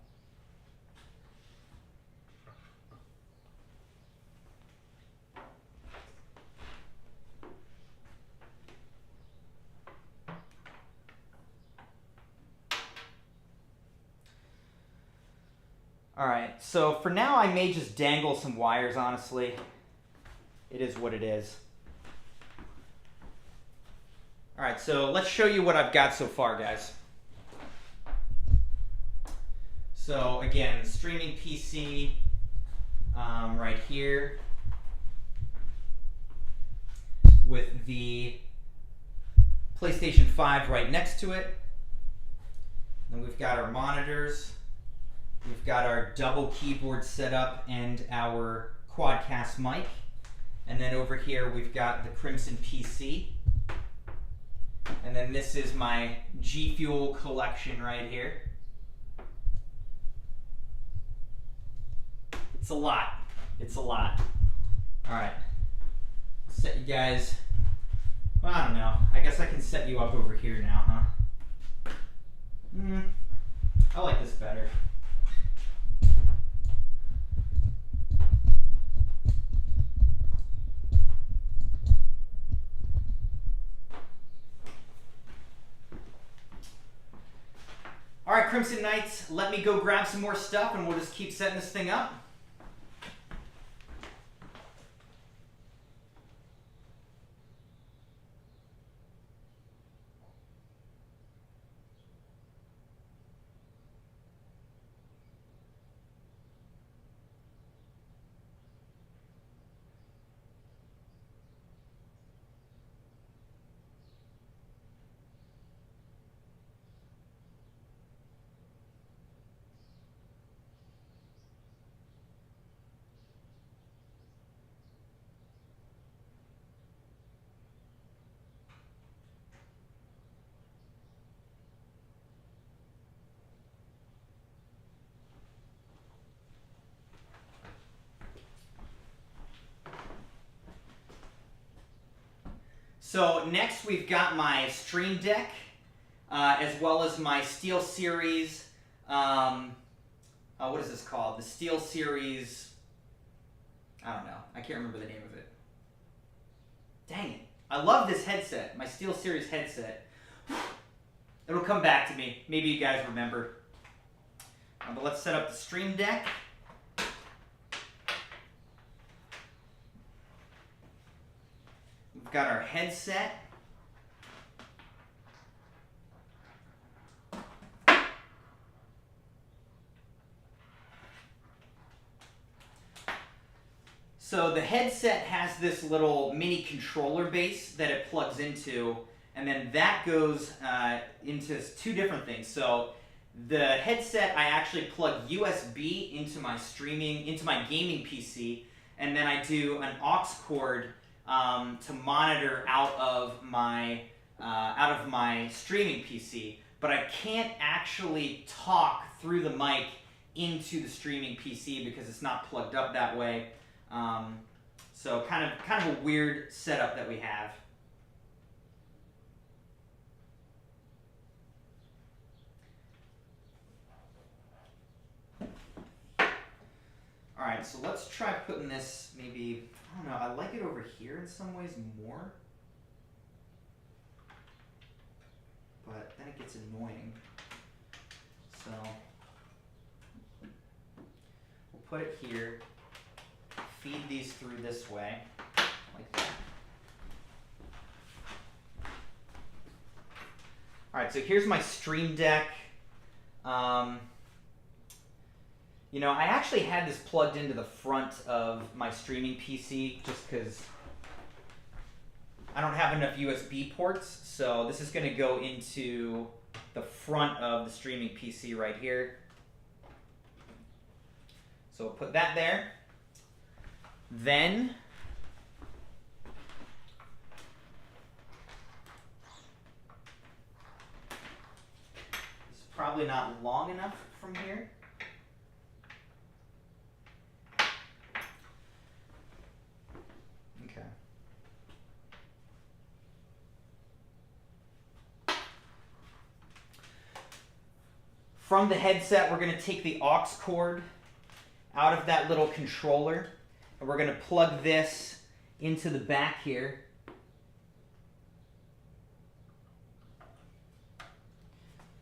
[SPEAKER 1] Alright, so for now I may just dangle some wires, honestly. It is what it is. Alright, so let's show you what I've got so far, guys. So again, streaming PC right here with the PlayStation 5 right next to it. Then we've got our monitors. We've got our double keyboard setup and our Quadcast mic. And then over here we've got the Crimson PC. And then this is my G Fuel collection right here. It's a lot. It's a lot. Alright. Set you guys, well, I don't know. I guess I can set you up over here now, huh? I like this better. All right, Crimson Knights, let me go grab some more stuff and we'll just keep setting this thing up. So next we've got my Stream Deck, as well as my SteelSeries, what is this called? The SteelSeries, I don't know. I can't remember the name of it. Dang it. I love this headset, my SteelSeries headset. It'll come back to me. Maybe you guys remember. But let's set up the Stream Deck. We've got our headset. So the headset has this little mini controller base that it plugs into, and then that goes into two different things. So the headset, I actually plug USB into my gaming PC, and then I do an aux cord to monitor out of my streaming PC, but I can't actually talk through the mic into the streaming PC because it's not plugged up that way. So kind of a weird setup that we have. All right, so let's try putting this maybe, I don't know, I like it over here in some ways more, but then it gets annoying. So we'll put it here, feed these through this way, like that. All right, so here's my Stream Deck. You know, I actually had this plugged into the front of my streaming PC just because I don't have enough USB ports. So this is going to go into the front of the streaming PC right here. So we'll put that there. Then probably not long enough from here. Okay. From the headset, we're going to take the aux cord out of that little controller, and we're going to plug this into the back here.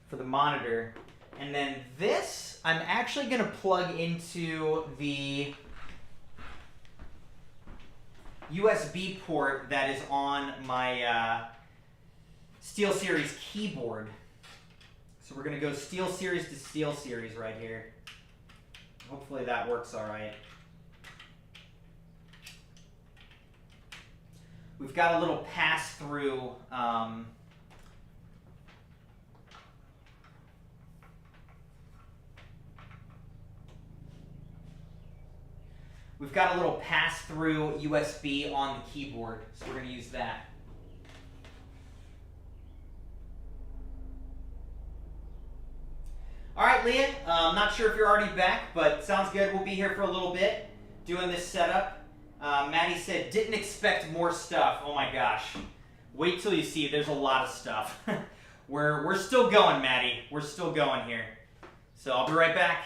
[SPEAKER 1] For the monitor. And then this, I'm actually going to plug into the USB port that is on my SteelSeries keyboard. So we're going to go SteelSeries to SteelSeries right here. Hopefully that works all right. We've got a little pass-through USB on the keyboard, so we're going to use that. All right, Leah, I'm not sure if you're already back, but sounds good. We'll be here for a little bit doing this setup. Maddie said, didn't expect more stuff. Oh my gosh. Wait till you see, there's a lot of stuff. We're still going, Maddie. We're still going here. So I'll be right back.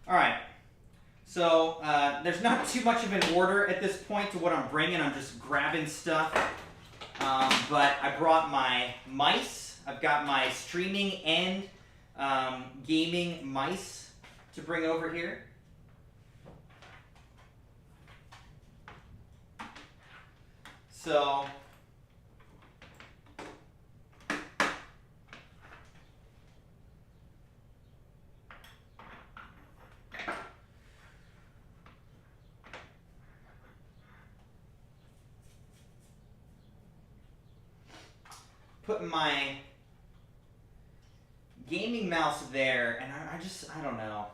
[SPEAKER 1] All right, so there's not too much of an order at this point to what I'm bringing. I'm just grabbing stuff, but I brought my mice. I've got my streaming and gaming mice to bring over here. So putting my gaming mouse there, and I don't know.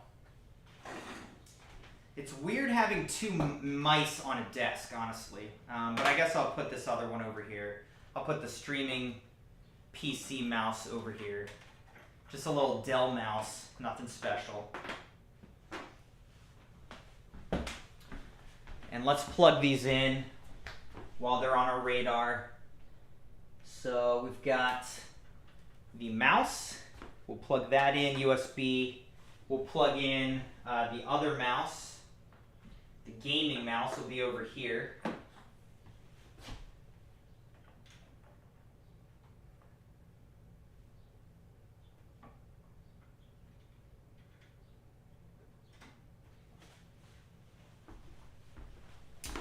[SPEAKER 1] It's weird having two mice on a desk, honestly. But I guess I'll put this other one over here. I'll put the streaming PC mouse over here. Just a little Dell mouse, nothing special. And let's plug these in while they're on our radar. So we've got the mouse. We'll plug that in, USB. We'll plug in the other mouse. The gaming mouse will be over here.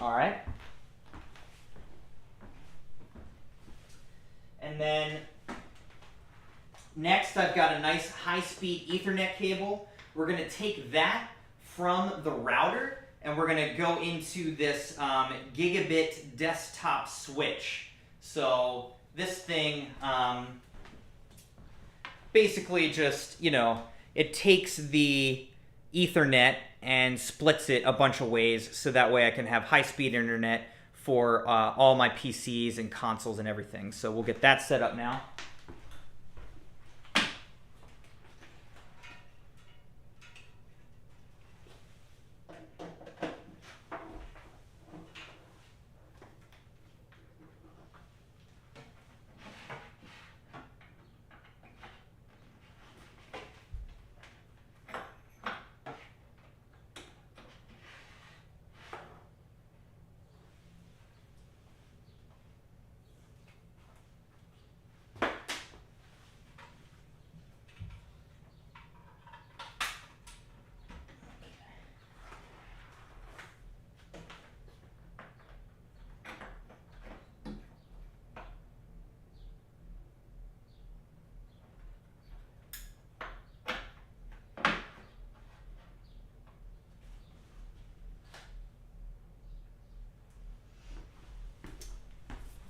[SPEAKER 1] All right. And then next I've got a nice high-speed Ethernet cable. We're going to take that from the router and we're going to go into this gigabit desktop switch. So this thing basically just, it takes the Ethernet and splits it a bunch of ways so that way I can have high-speed internet for all my PCs and consoles and everything. So we'll get that set up now.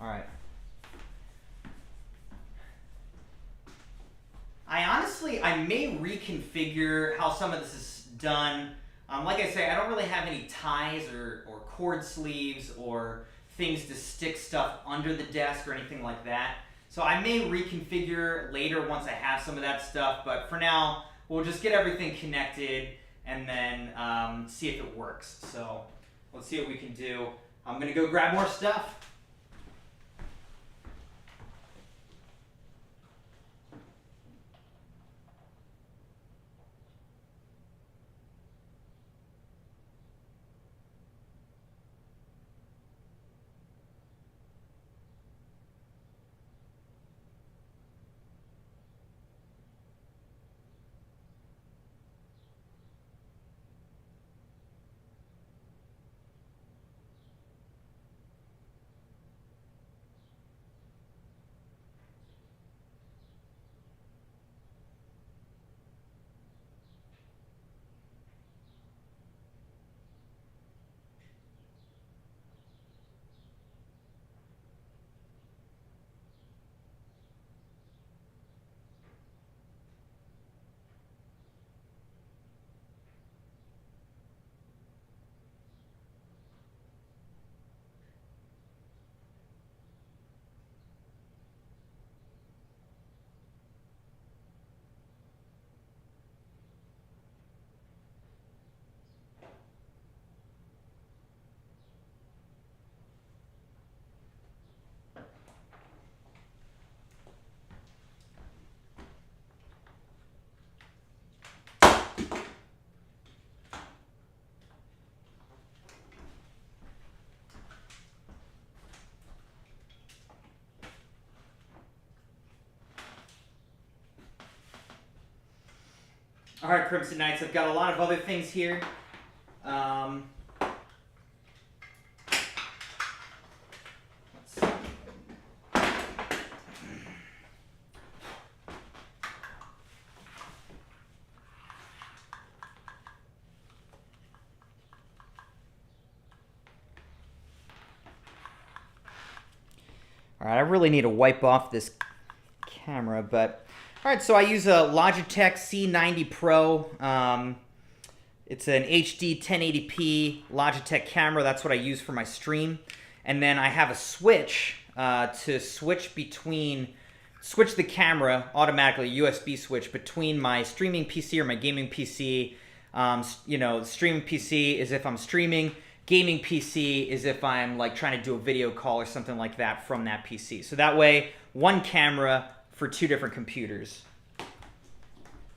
[SPEAKER 1] All right. I may reconfigure how some of this is done. Like I say, I don't really have any ties or cord sleeves or things to stick stuff under the desk or anything like that. So I may reconfigure later once I have some of that stuff, but for now, we'll just get everything connected and then see if it works. So let's see what we can do. I'm gonna go grab more stuff. All right, Crimson Knights, I've got a lot of other things here. Let's see. All right, I really need to wipe off this camera, but all right, so I use a Logitech C90 Pro. It's an HD 1080p Logitech camera. That's what I use for my stream. And then I have a switch to switch the camera automatically, a USB switch between my streaming PC or my gaming PC. You know, streaming PC is if I'm streaming. Gaming PC is if I'm like trying to do a video call or something like that from that PC. So that way, one camera for two different computers.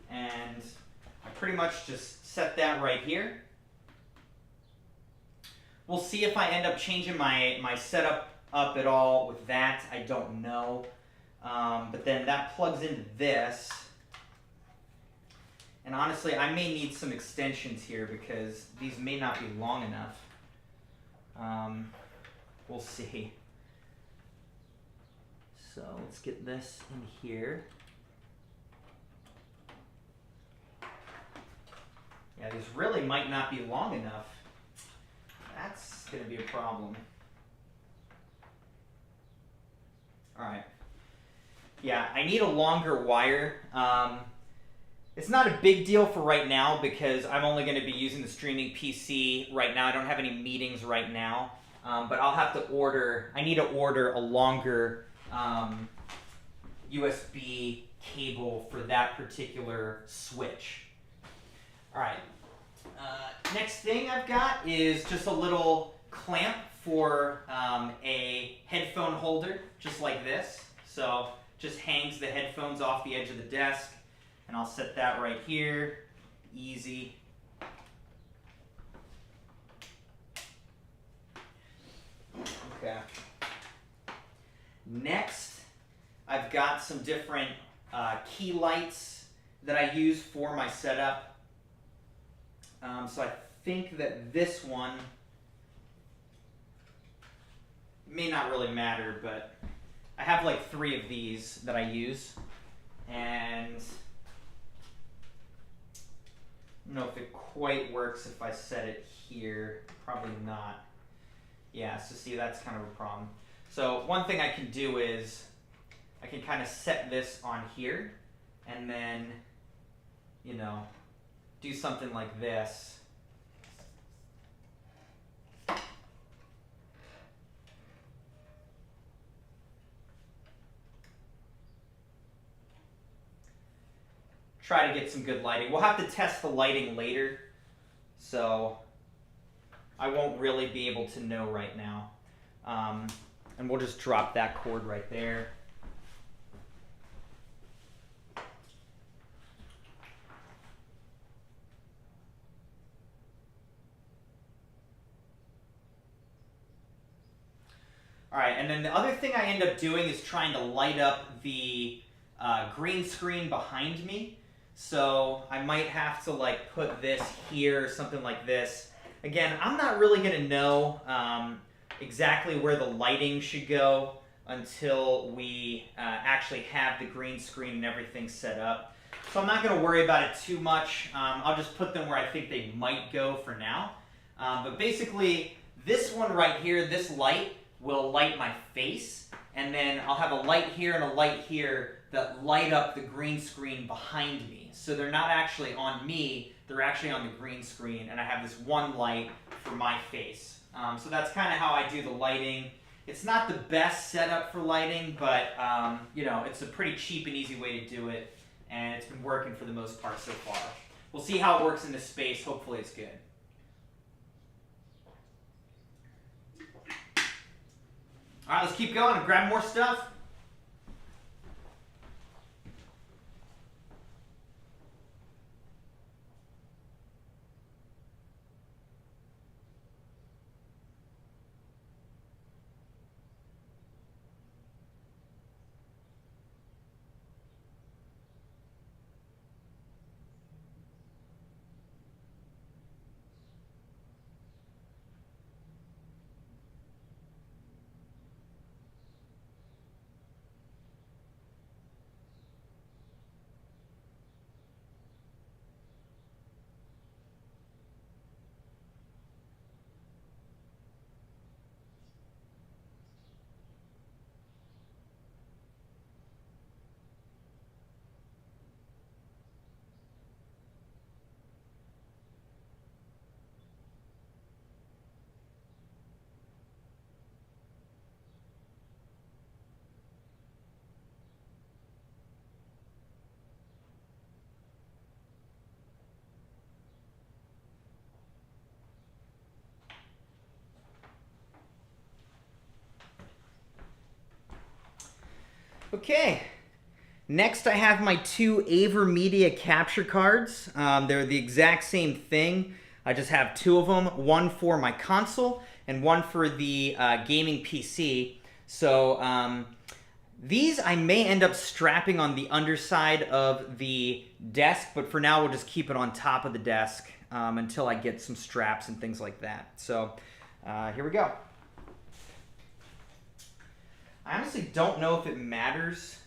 [SPEAKER 1] And I pretty much just set that right here. We'll see if I end up changing my setup up at all with that. I don't know. But then that plugs into this. And honestly, I may need some extensions here because these may not be long enough. We'll see. So let's get this in here. Yeah, these really might not be long enough. That's going to be a problem. All right. Yeah, I need a longer wire. It's not a big deal for right now because I'm only going to be using the streaming PC right now. I don't have any meetings right now. But I'll have to order, I need to order a longer USB cable for that particular switch. All right, next thing I've got is just a little clamp for a headphone holder, just like this. So just hangs the headphones off the edge of the desk, and I'll set that right here, easy. Okay. Next, I've got some different key lights that I use for my setup. So I think that this one may not really matter, but I have like 3 of these that I use. And I don't know if it quite works if I set it here. Probably not. Yeah, so see, that's kind of a problem. So one thing I can do is I can kind of set this on here and then, you know, do something like this. Try to get some good lighting. We'll have to test the lighting later, so I won't really be able to know right now. And we'll just drop that cord right there. All right, and then the other thing I end up doing is trying to light up the green screen behind me. So I might have to like put this here or something like this. Again, I'm not really gonna know exactly where the lighting should go until we actually have the green screen and everything set up. So I'm not gonna worry about it too much. I'll just put them where I think they might go for now. But basically, this one right here, this light, will light my face. And then I'll have a light here and a light here that light up the green screen behind me. So they're not actually on me, they're actually on the green screen, and I have this one light for my face. So that's kind of how I do the lighting. It's not the best setup for lighting, but you know, it's a pretty cheap and easy way to do it, and it's been working for the most part so far. We'll see how it works in this space. Hopefully it's good. All right, let's keep going and grab more stuff. Okay, next I have my two AverMedia capture cards. They're the exact same thing. I just have two of them, one for my console and one for the gaming PC. So these I may end up strapping on the underside of the desk, but for now we'll just keep it on top of the desk until I get some straps and things like that. So here we go. I honestly don't know if it matters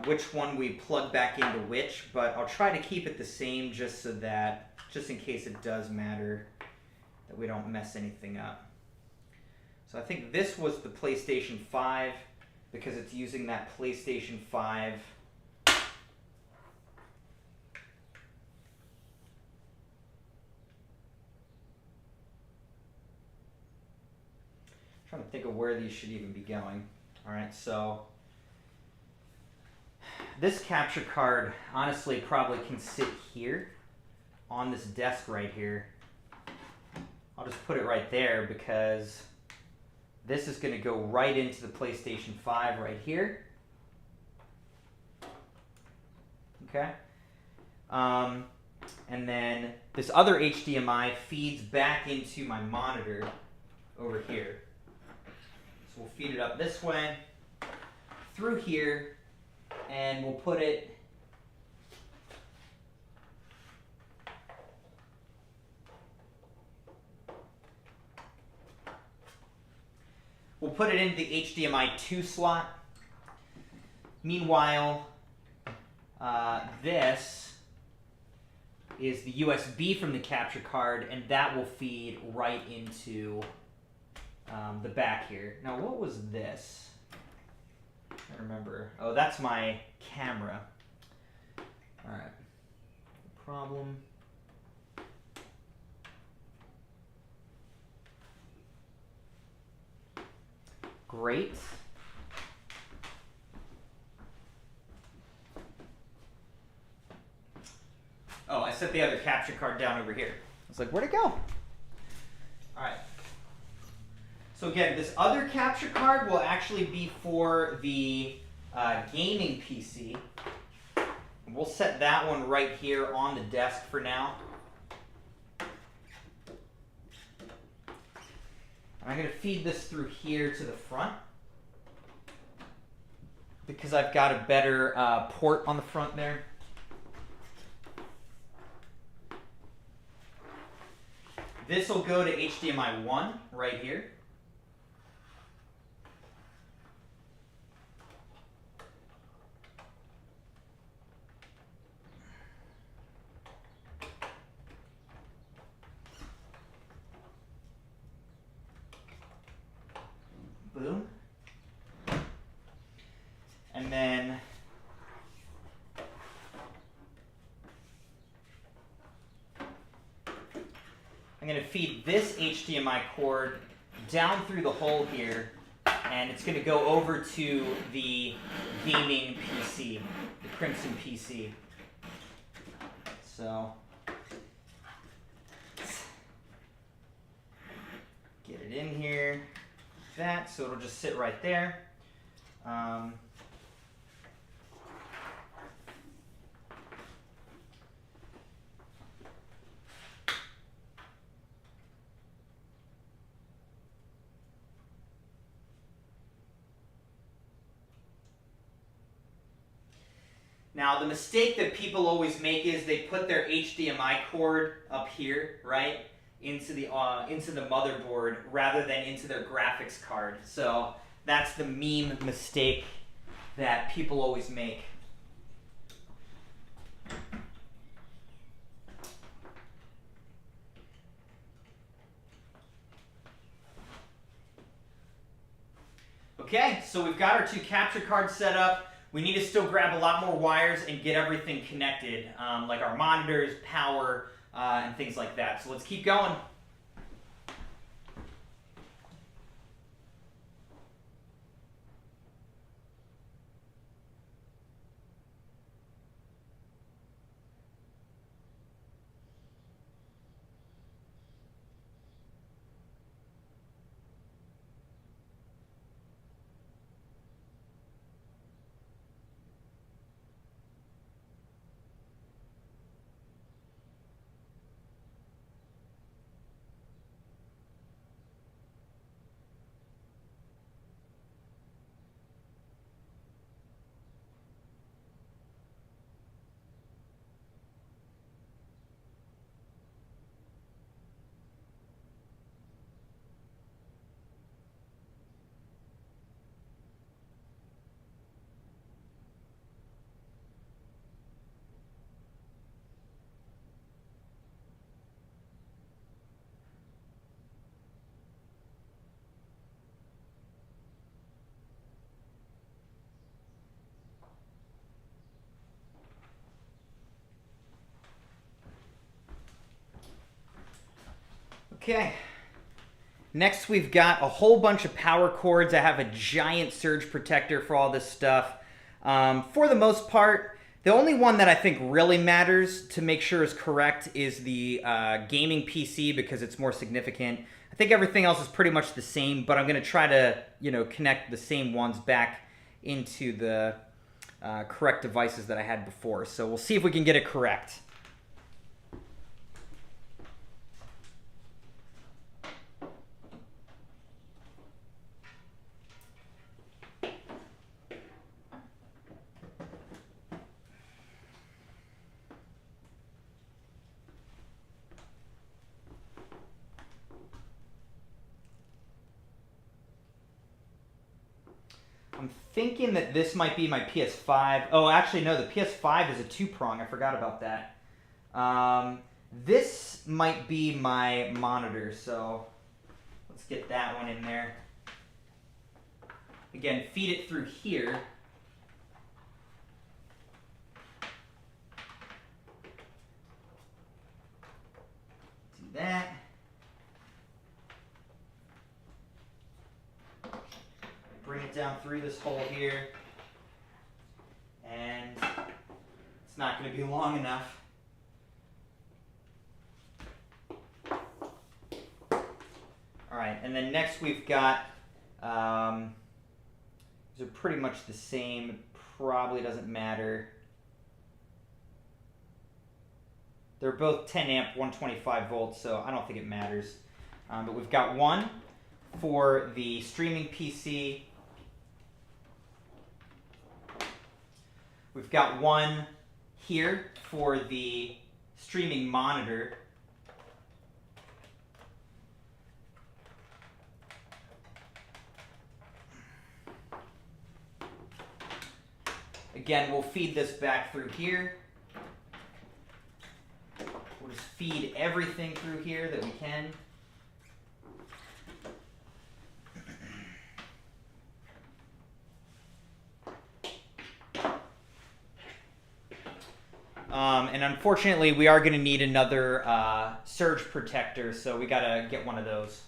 [SPEAKER 1] which one we plug back into which, but I'll try to keep it the same just so that, just in case it does matter, that we don't mess anything up. So I think this was the PlayStation 5 because it's using that PlayStation 5 trying to think of where these should even be going. All right, so this capture card honestly probably can sit here on this desk right here. I'll just put it right there because this is going to go right into the PlayStation 5 right here. Okay. And then this other HDMI feeds back into my monitor over here. So we'll feed it up this way, through here, and we'll put it into the HDMI 2 slot. Meanwhile, this is the USB from the capture card, and that will feed right into the back here. Now, what was this? I don't remember. Oh, that's my camera. All right. Problem. Great. Oh, I set the other capture card down over here. I was like, where'd it go? All right. So again, this other capture card will actually be for the gaming PC. We'll set that one right here on the desk for now. I'm going to feed this through here to the front because I've got a better port on the front there. This will go to HDMI 1 right here. Boom. And then I'm going to feed this HDMI cord down through the hole here, and it's going to go over to the gaming PC, the Crimson PC. So get it in here. That, so it'll just sit right there. Now, the mistake that people always make is they put their HDMI cord up here, right, into the motherboard rather than into their graphics card. So that's the meme mistake that people always make. Okay, so we've got our two capture cards set up. We need to still grab a lot more wires and get everything connected, like our monitors, power, and things like that. So let's keep going. Okay. Next, we've got a whole bunch of power cords. I have a giant surge protector for all this stuff. For the most part, the only one that I think really matters to make sure is correct is the gaming PC because it's more significant. I think everything else is pretty much the same, but I'm going to try to, connect the same ones back into the correct devices that I had before. So we'll see if we can get it correct. I'm thinking that this might be my PS5. Oh, actually, no, the PS5 is a two-prong. I forgot about that. This might be my monitor, so let's get that one in there. Again, feed it through here. Do that. Bring it down through this hole here. And it's not going to be long enough. Alright, and then next we've got, these are pretty much the same, probably doesn't matter. They're both 10 amp, 125 volts, so I don't think it matters. But we've got one for the streaming PC. We've got one here for the streaming monitor. Again, we'll feed this back through here. We'll just feed everything through here that we can. And unfortunately, we are going to need another surge protector, so we got to get one of those.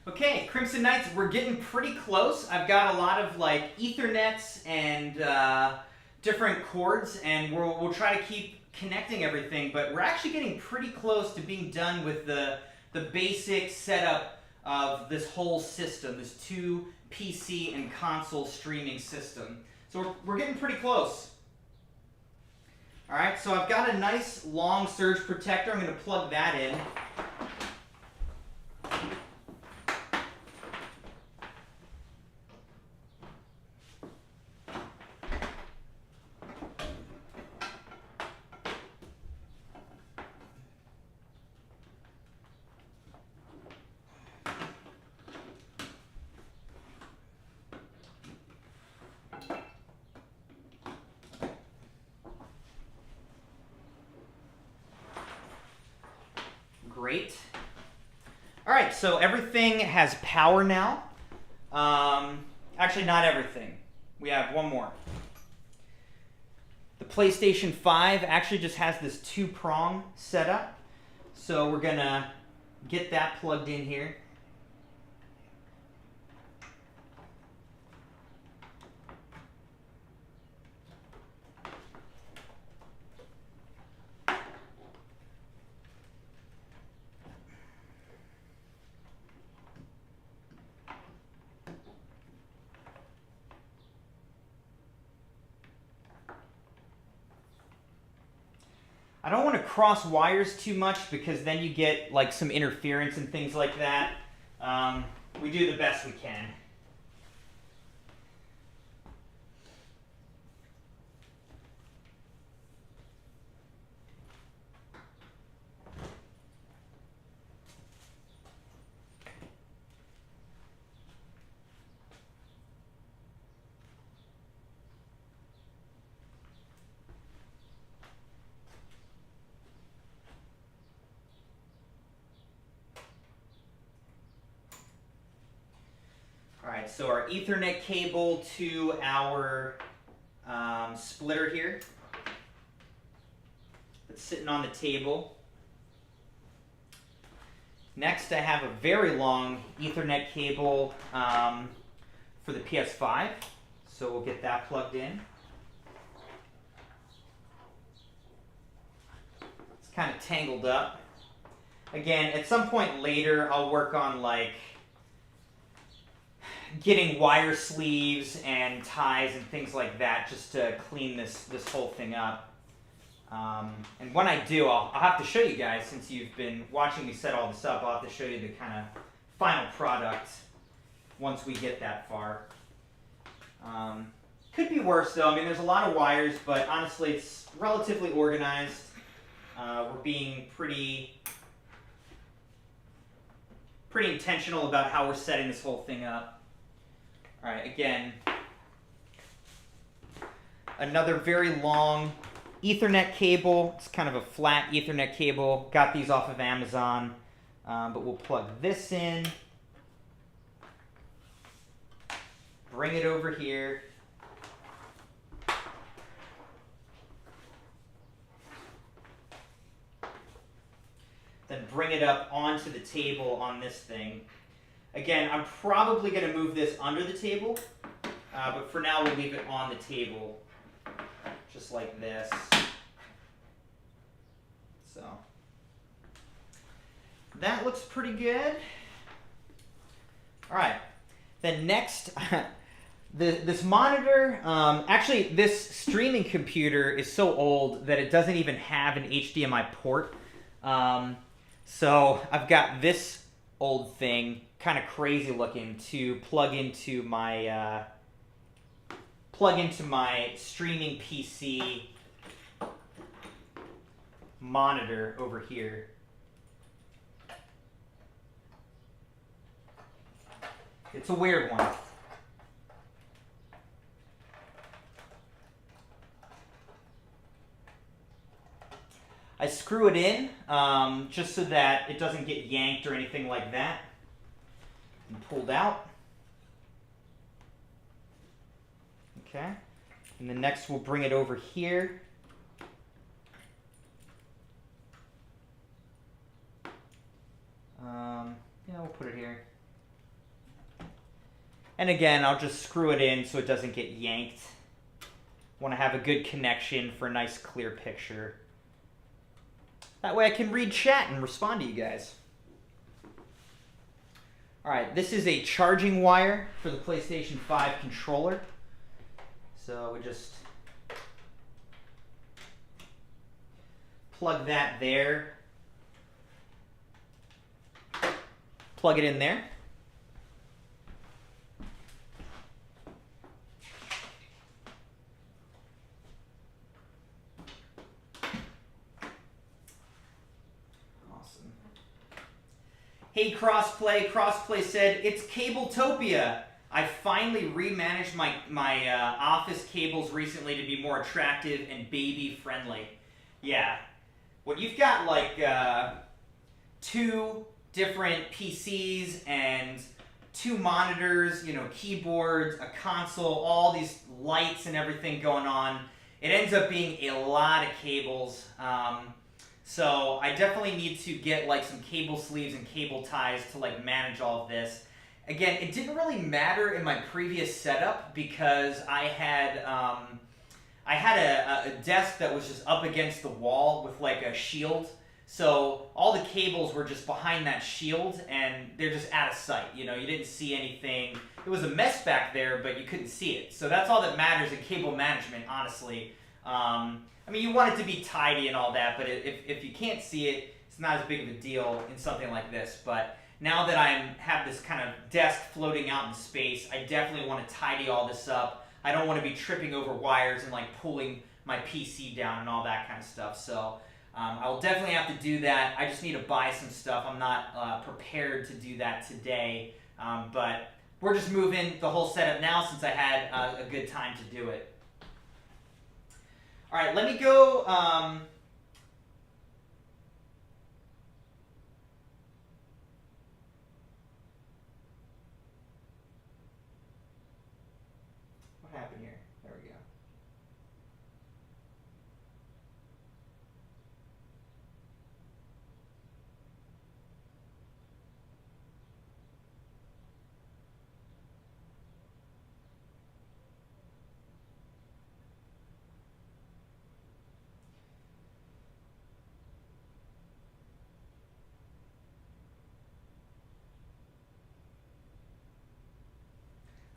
[SPEAKER 1] Okay, Crimson Knights, we're getting pretty close. I've got a lot of like Ethernets and different cords, and we'll try to keep connecting everything, but we're actually getting pretty close to being done with the basic setup of this whole system, this 2 PC and console streaming system. So we're getting pretty close. Alright, so I've got a nice long surge protector. I'm going to plug that in. Great. All right, so everything has power now. Actually, not everything. We have one more. The PlayStation 5 actually just has this 2-prong setup. So we're going to get that plugged in here. I don't want to cross wires too much because then you get like some interference and things like that. We do the best we can. right, so our Ethernet cable to our splitter here. It's sitting on the table. Next, I have a very long Ethernet cable for the PS5, so we'll get that plugged in. It's kind of tangled up. Again, at some point later, I'll work on like getting wire sleeves and ties and things like that just to clean this whole thing up. And when I do, I'll have to show you guys, since you've been watching me set all this up, I'll have to show you the kind of final product once we get that far. Could be worse though. I mean, there's a lot of wires, but honestly, it's relatively organized. We're being pretty intentional about how we're setting this whole thing up. All right, again, another very long Ethernet cable. It's kind of a flat Ethernet cable. Got these off of Amazon, but we'll plug this in. Bring it over here. Then bring it up onto the table on this thing. Again, I'm probably going to move this under the table, but for now we'll leave it on the table, just like this. So that looks pretty good. All right, then next, this monitor, actually this streaming computer is so old that it doesn't even have an HDMI port. So I've got this old thing, kind of crazy looking, to plug into my streaming PC monitor over here. It's a weird one. I screw it in just so that it doesn't get yanked or anything like that, and pulled out. Okay, and then next we'll bring it over here. Yeah, we'll put it here. And again, I'll just screw it in so it doesn't get yanked. Want to have a good connection for a nice clear picture. That way I can read chat and respond to you guys. All right, this is a charging wire for the PlayStation 5 controller. So we just plug that there. Plug it in there. Hey Crossplay, Crossplay said, it's Cabletopia. I finally remanaged my office cables recently to be more attractive and baby friendly. Yeah, when you've got like 2 different PCs and 2 monitors, you know, keyboards, a console, all these lights and everything going on, it ends up being a lot of cables. So I definitely need to get like some cable sleeves and cable ties to like manage all of this. Again, it didn't really matter in my previous setup because I had a desk that was just up against the wall with like a shield. So all the cables were just behind that shield and they're just out of sight. You know, you didn't see anything. It was a mess back there, but you couldn't see it. So that's all that matters in cable management, honestly. I mean, you want it to be tidy and all that, but if you can't see it, it's not as big of a deal in something like this. But now that I have this kind of desk floating out in space, I definitely want to tidy all this up. I don't want to be tripping over wires and like pulling my PC down and all that kind of stuff. So I'll definitely have to do that. I just need to buy some stuff. I'm not prepared to do that today, but we're just moving the whole setup now since I had a good time to do it. All right, let me go. happen here? There we go.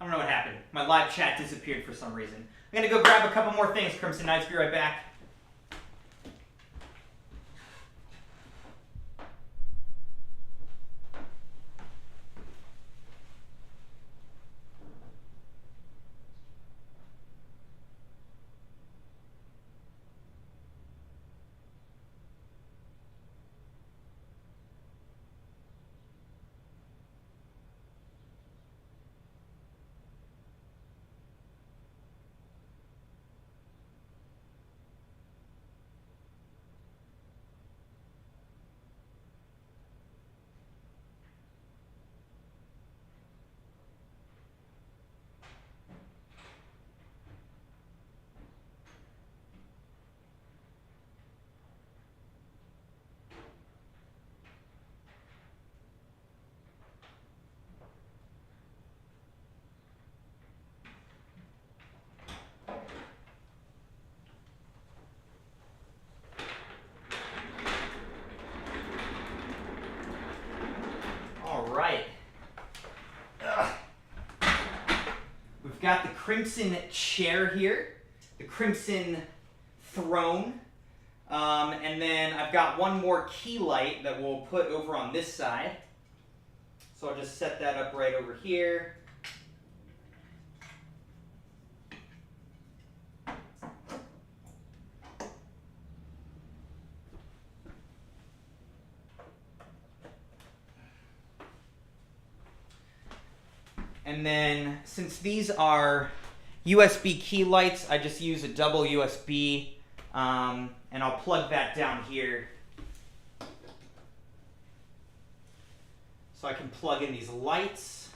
[SPEAKER 1] I don't know what happened. My live chat disappeared for some reason. I'm going to go grab a couple more things, Crimson Knights. Be right back. We've got the Crimson chair here, the Crimson throne, and then I've got one more key light that we'll put over on this side. So I'll just set that up right over here. And then, since these are USB key lights, I just use a double USB, and I'll plug that down here. So I can plug in these lights.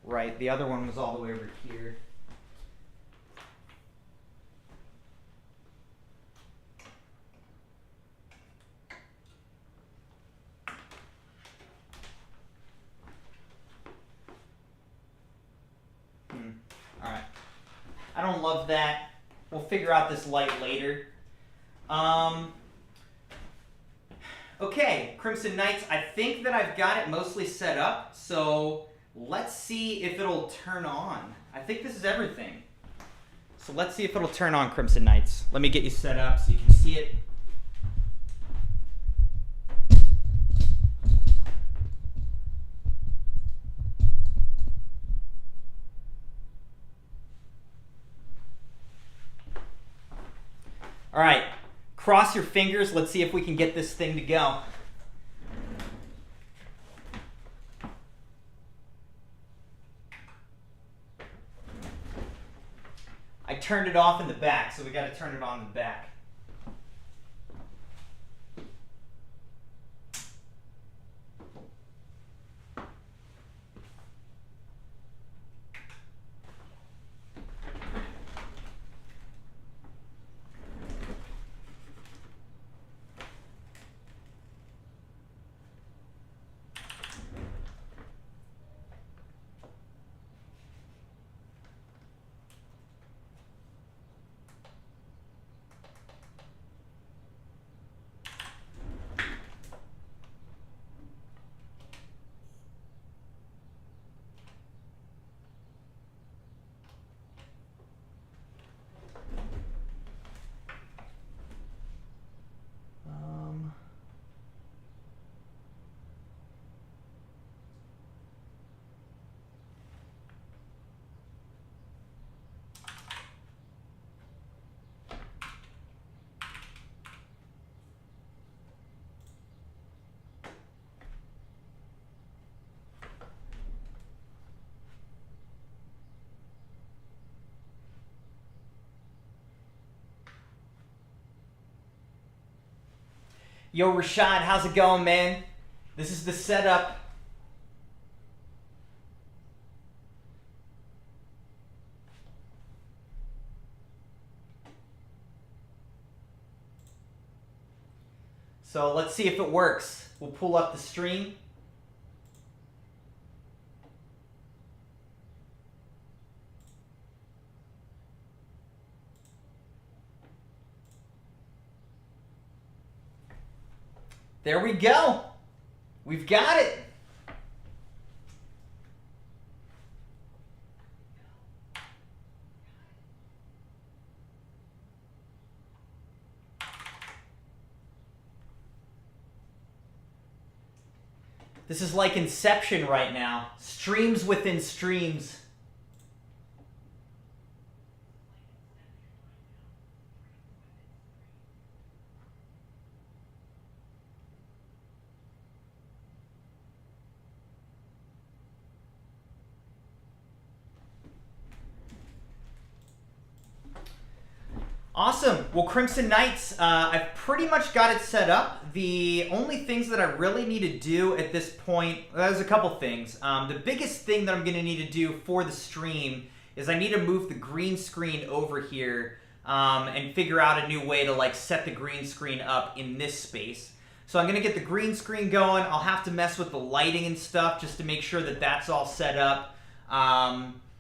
[SPEAKER 1] Right, the other one was all the way over here. All right. I don't love that. We'll figure out this light later. Okay, Crimson Knights, I think that I've got it mostly set up, so let's see if it'll turn on. I think this is everything. So let's see if it'll turn on, Crimson Knights. Let me get you set up so you can see it. All right, cross your fingers. Let's see if we can get this thing to go. I turned it off in the back, so we got to turn it on in the back. Yo, Rashad, how's it going, man? This is the setup. So let's see if it works. We'll pull up the stream. There we go. We've got it. This is like Inception right now. Streams within streams. Awesome. Well, Crimson Knights, I've pretty much got it set up. The only things that I really need to do at this point, there's a couple things. The biggest thing that I'm going to need to do for the stream is I need to move the green screen over here and figure out a new way to like set the green screen up in this space. So I'm going to get the green screen going. I'll have to mess with the lighting and stuff just to make sure that that's all set up.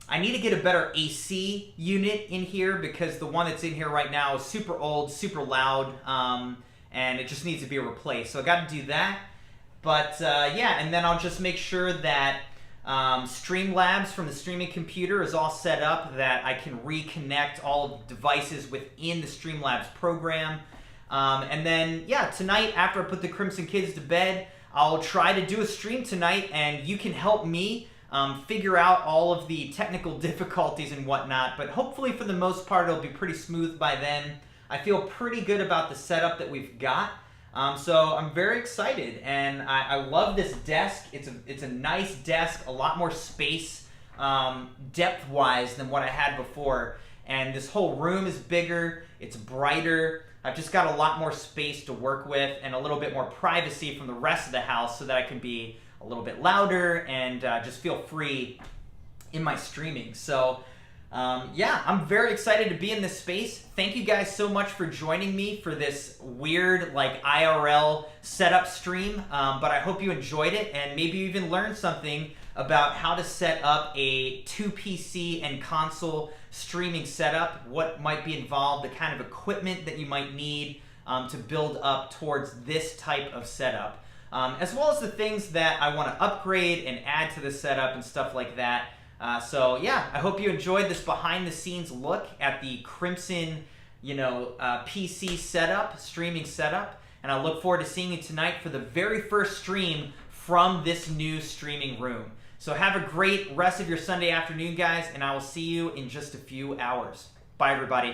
[SPEAKER 1] I need to get a better AC unit in here because the one that's in here right now is super old, super loud, and it just needs to be replaced. So I got to do that. But yeah, and then I'll just make sure that Streamlabs from the streaming computer is all set up, that I can reconnect all of the devices within the Streamlabs program. And then, yeah, tonight after I put the Crimson Kids to bed, I'll try to do a stream tonight, and you can help me figure out all of the technical difficulties and whatnot, but hopefully for the most part it'll be pretty smooth by then. I feel pretty good about the setup that we've got, so I'm very excited, and I love this desk. It's a nice desk, a lot more space depth-wise than what I had before, and this whole room is bigger, it's brighter. I've just got a lot more space to work with and a little bit more privacy from the rest of the house so that I can be a little bit louder and just feel free in my streaming. So yeah, I'm very excited to be in this space. Thank you guys so much for joining me for this weird like IRL setup stream, but I hope you enjoyed it and maybe you even learned something about how to set up a 2 PC and console streaming setup, what might be involved, the kind of equipment that you might need to build up towards this type of setup. As well as the things that I want to upgrade and add to the setup and stuff like that. So yeah, I hope you enjoyed this behind the scenes look at the Crimson, PC setup, streaming setup, and I look forward to seeing you tonight for the very first stream from this new streaming room. So have a great rest of your Sunday afternoon, guys, and I will see you in just a few hours. Bye, everybody.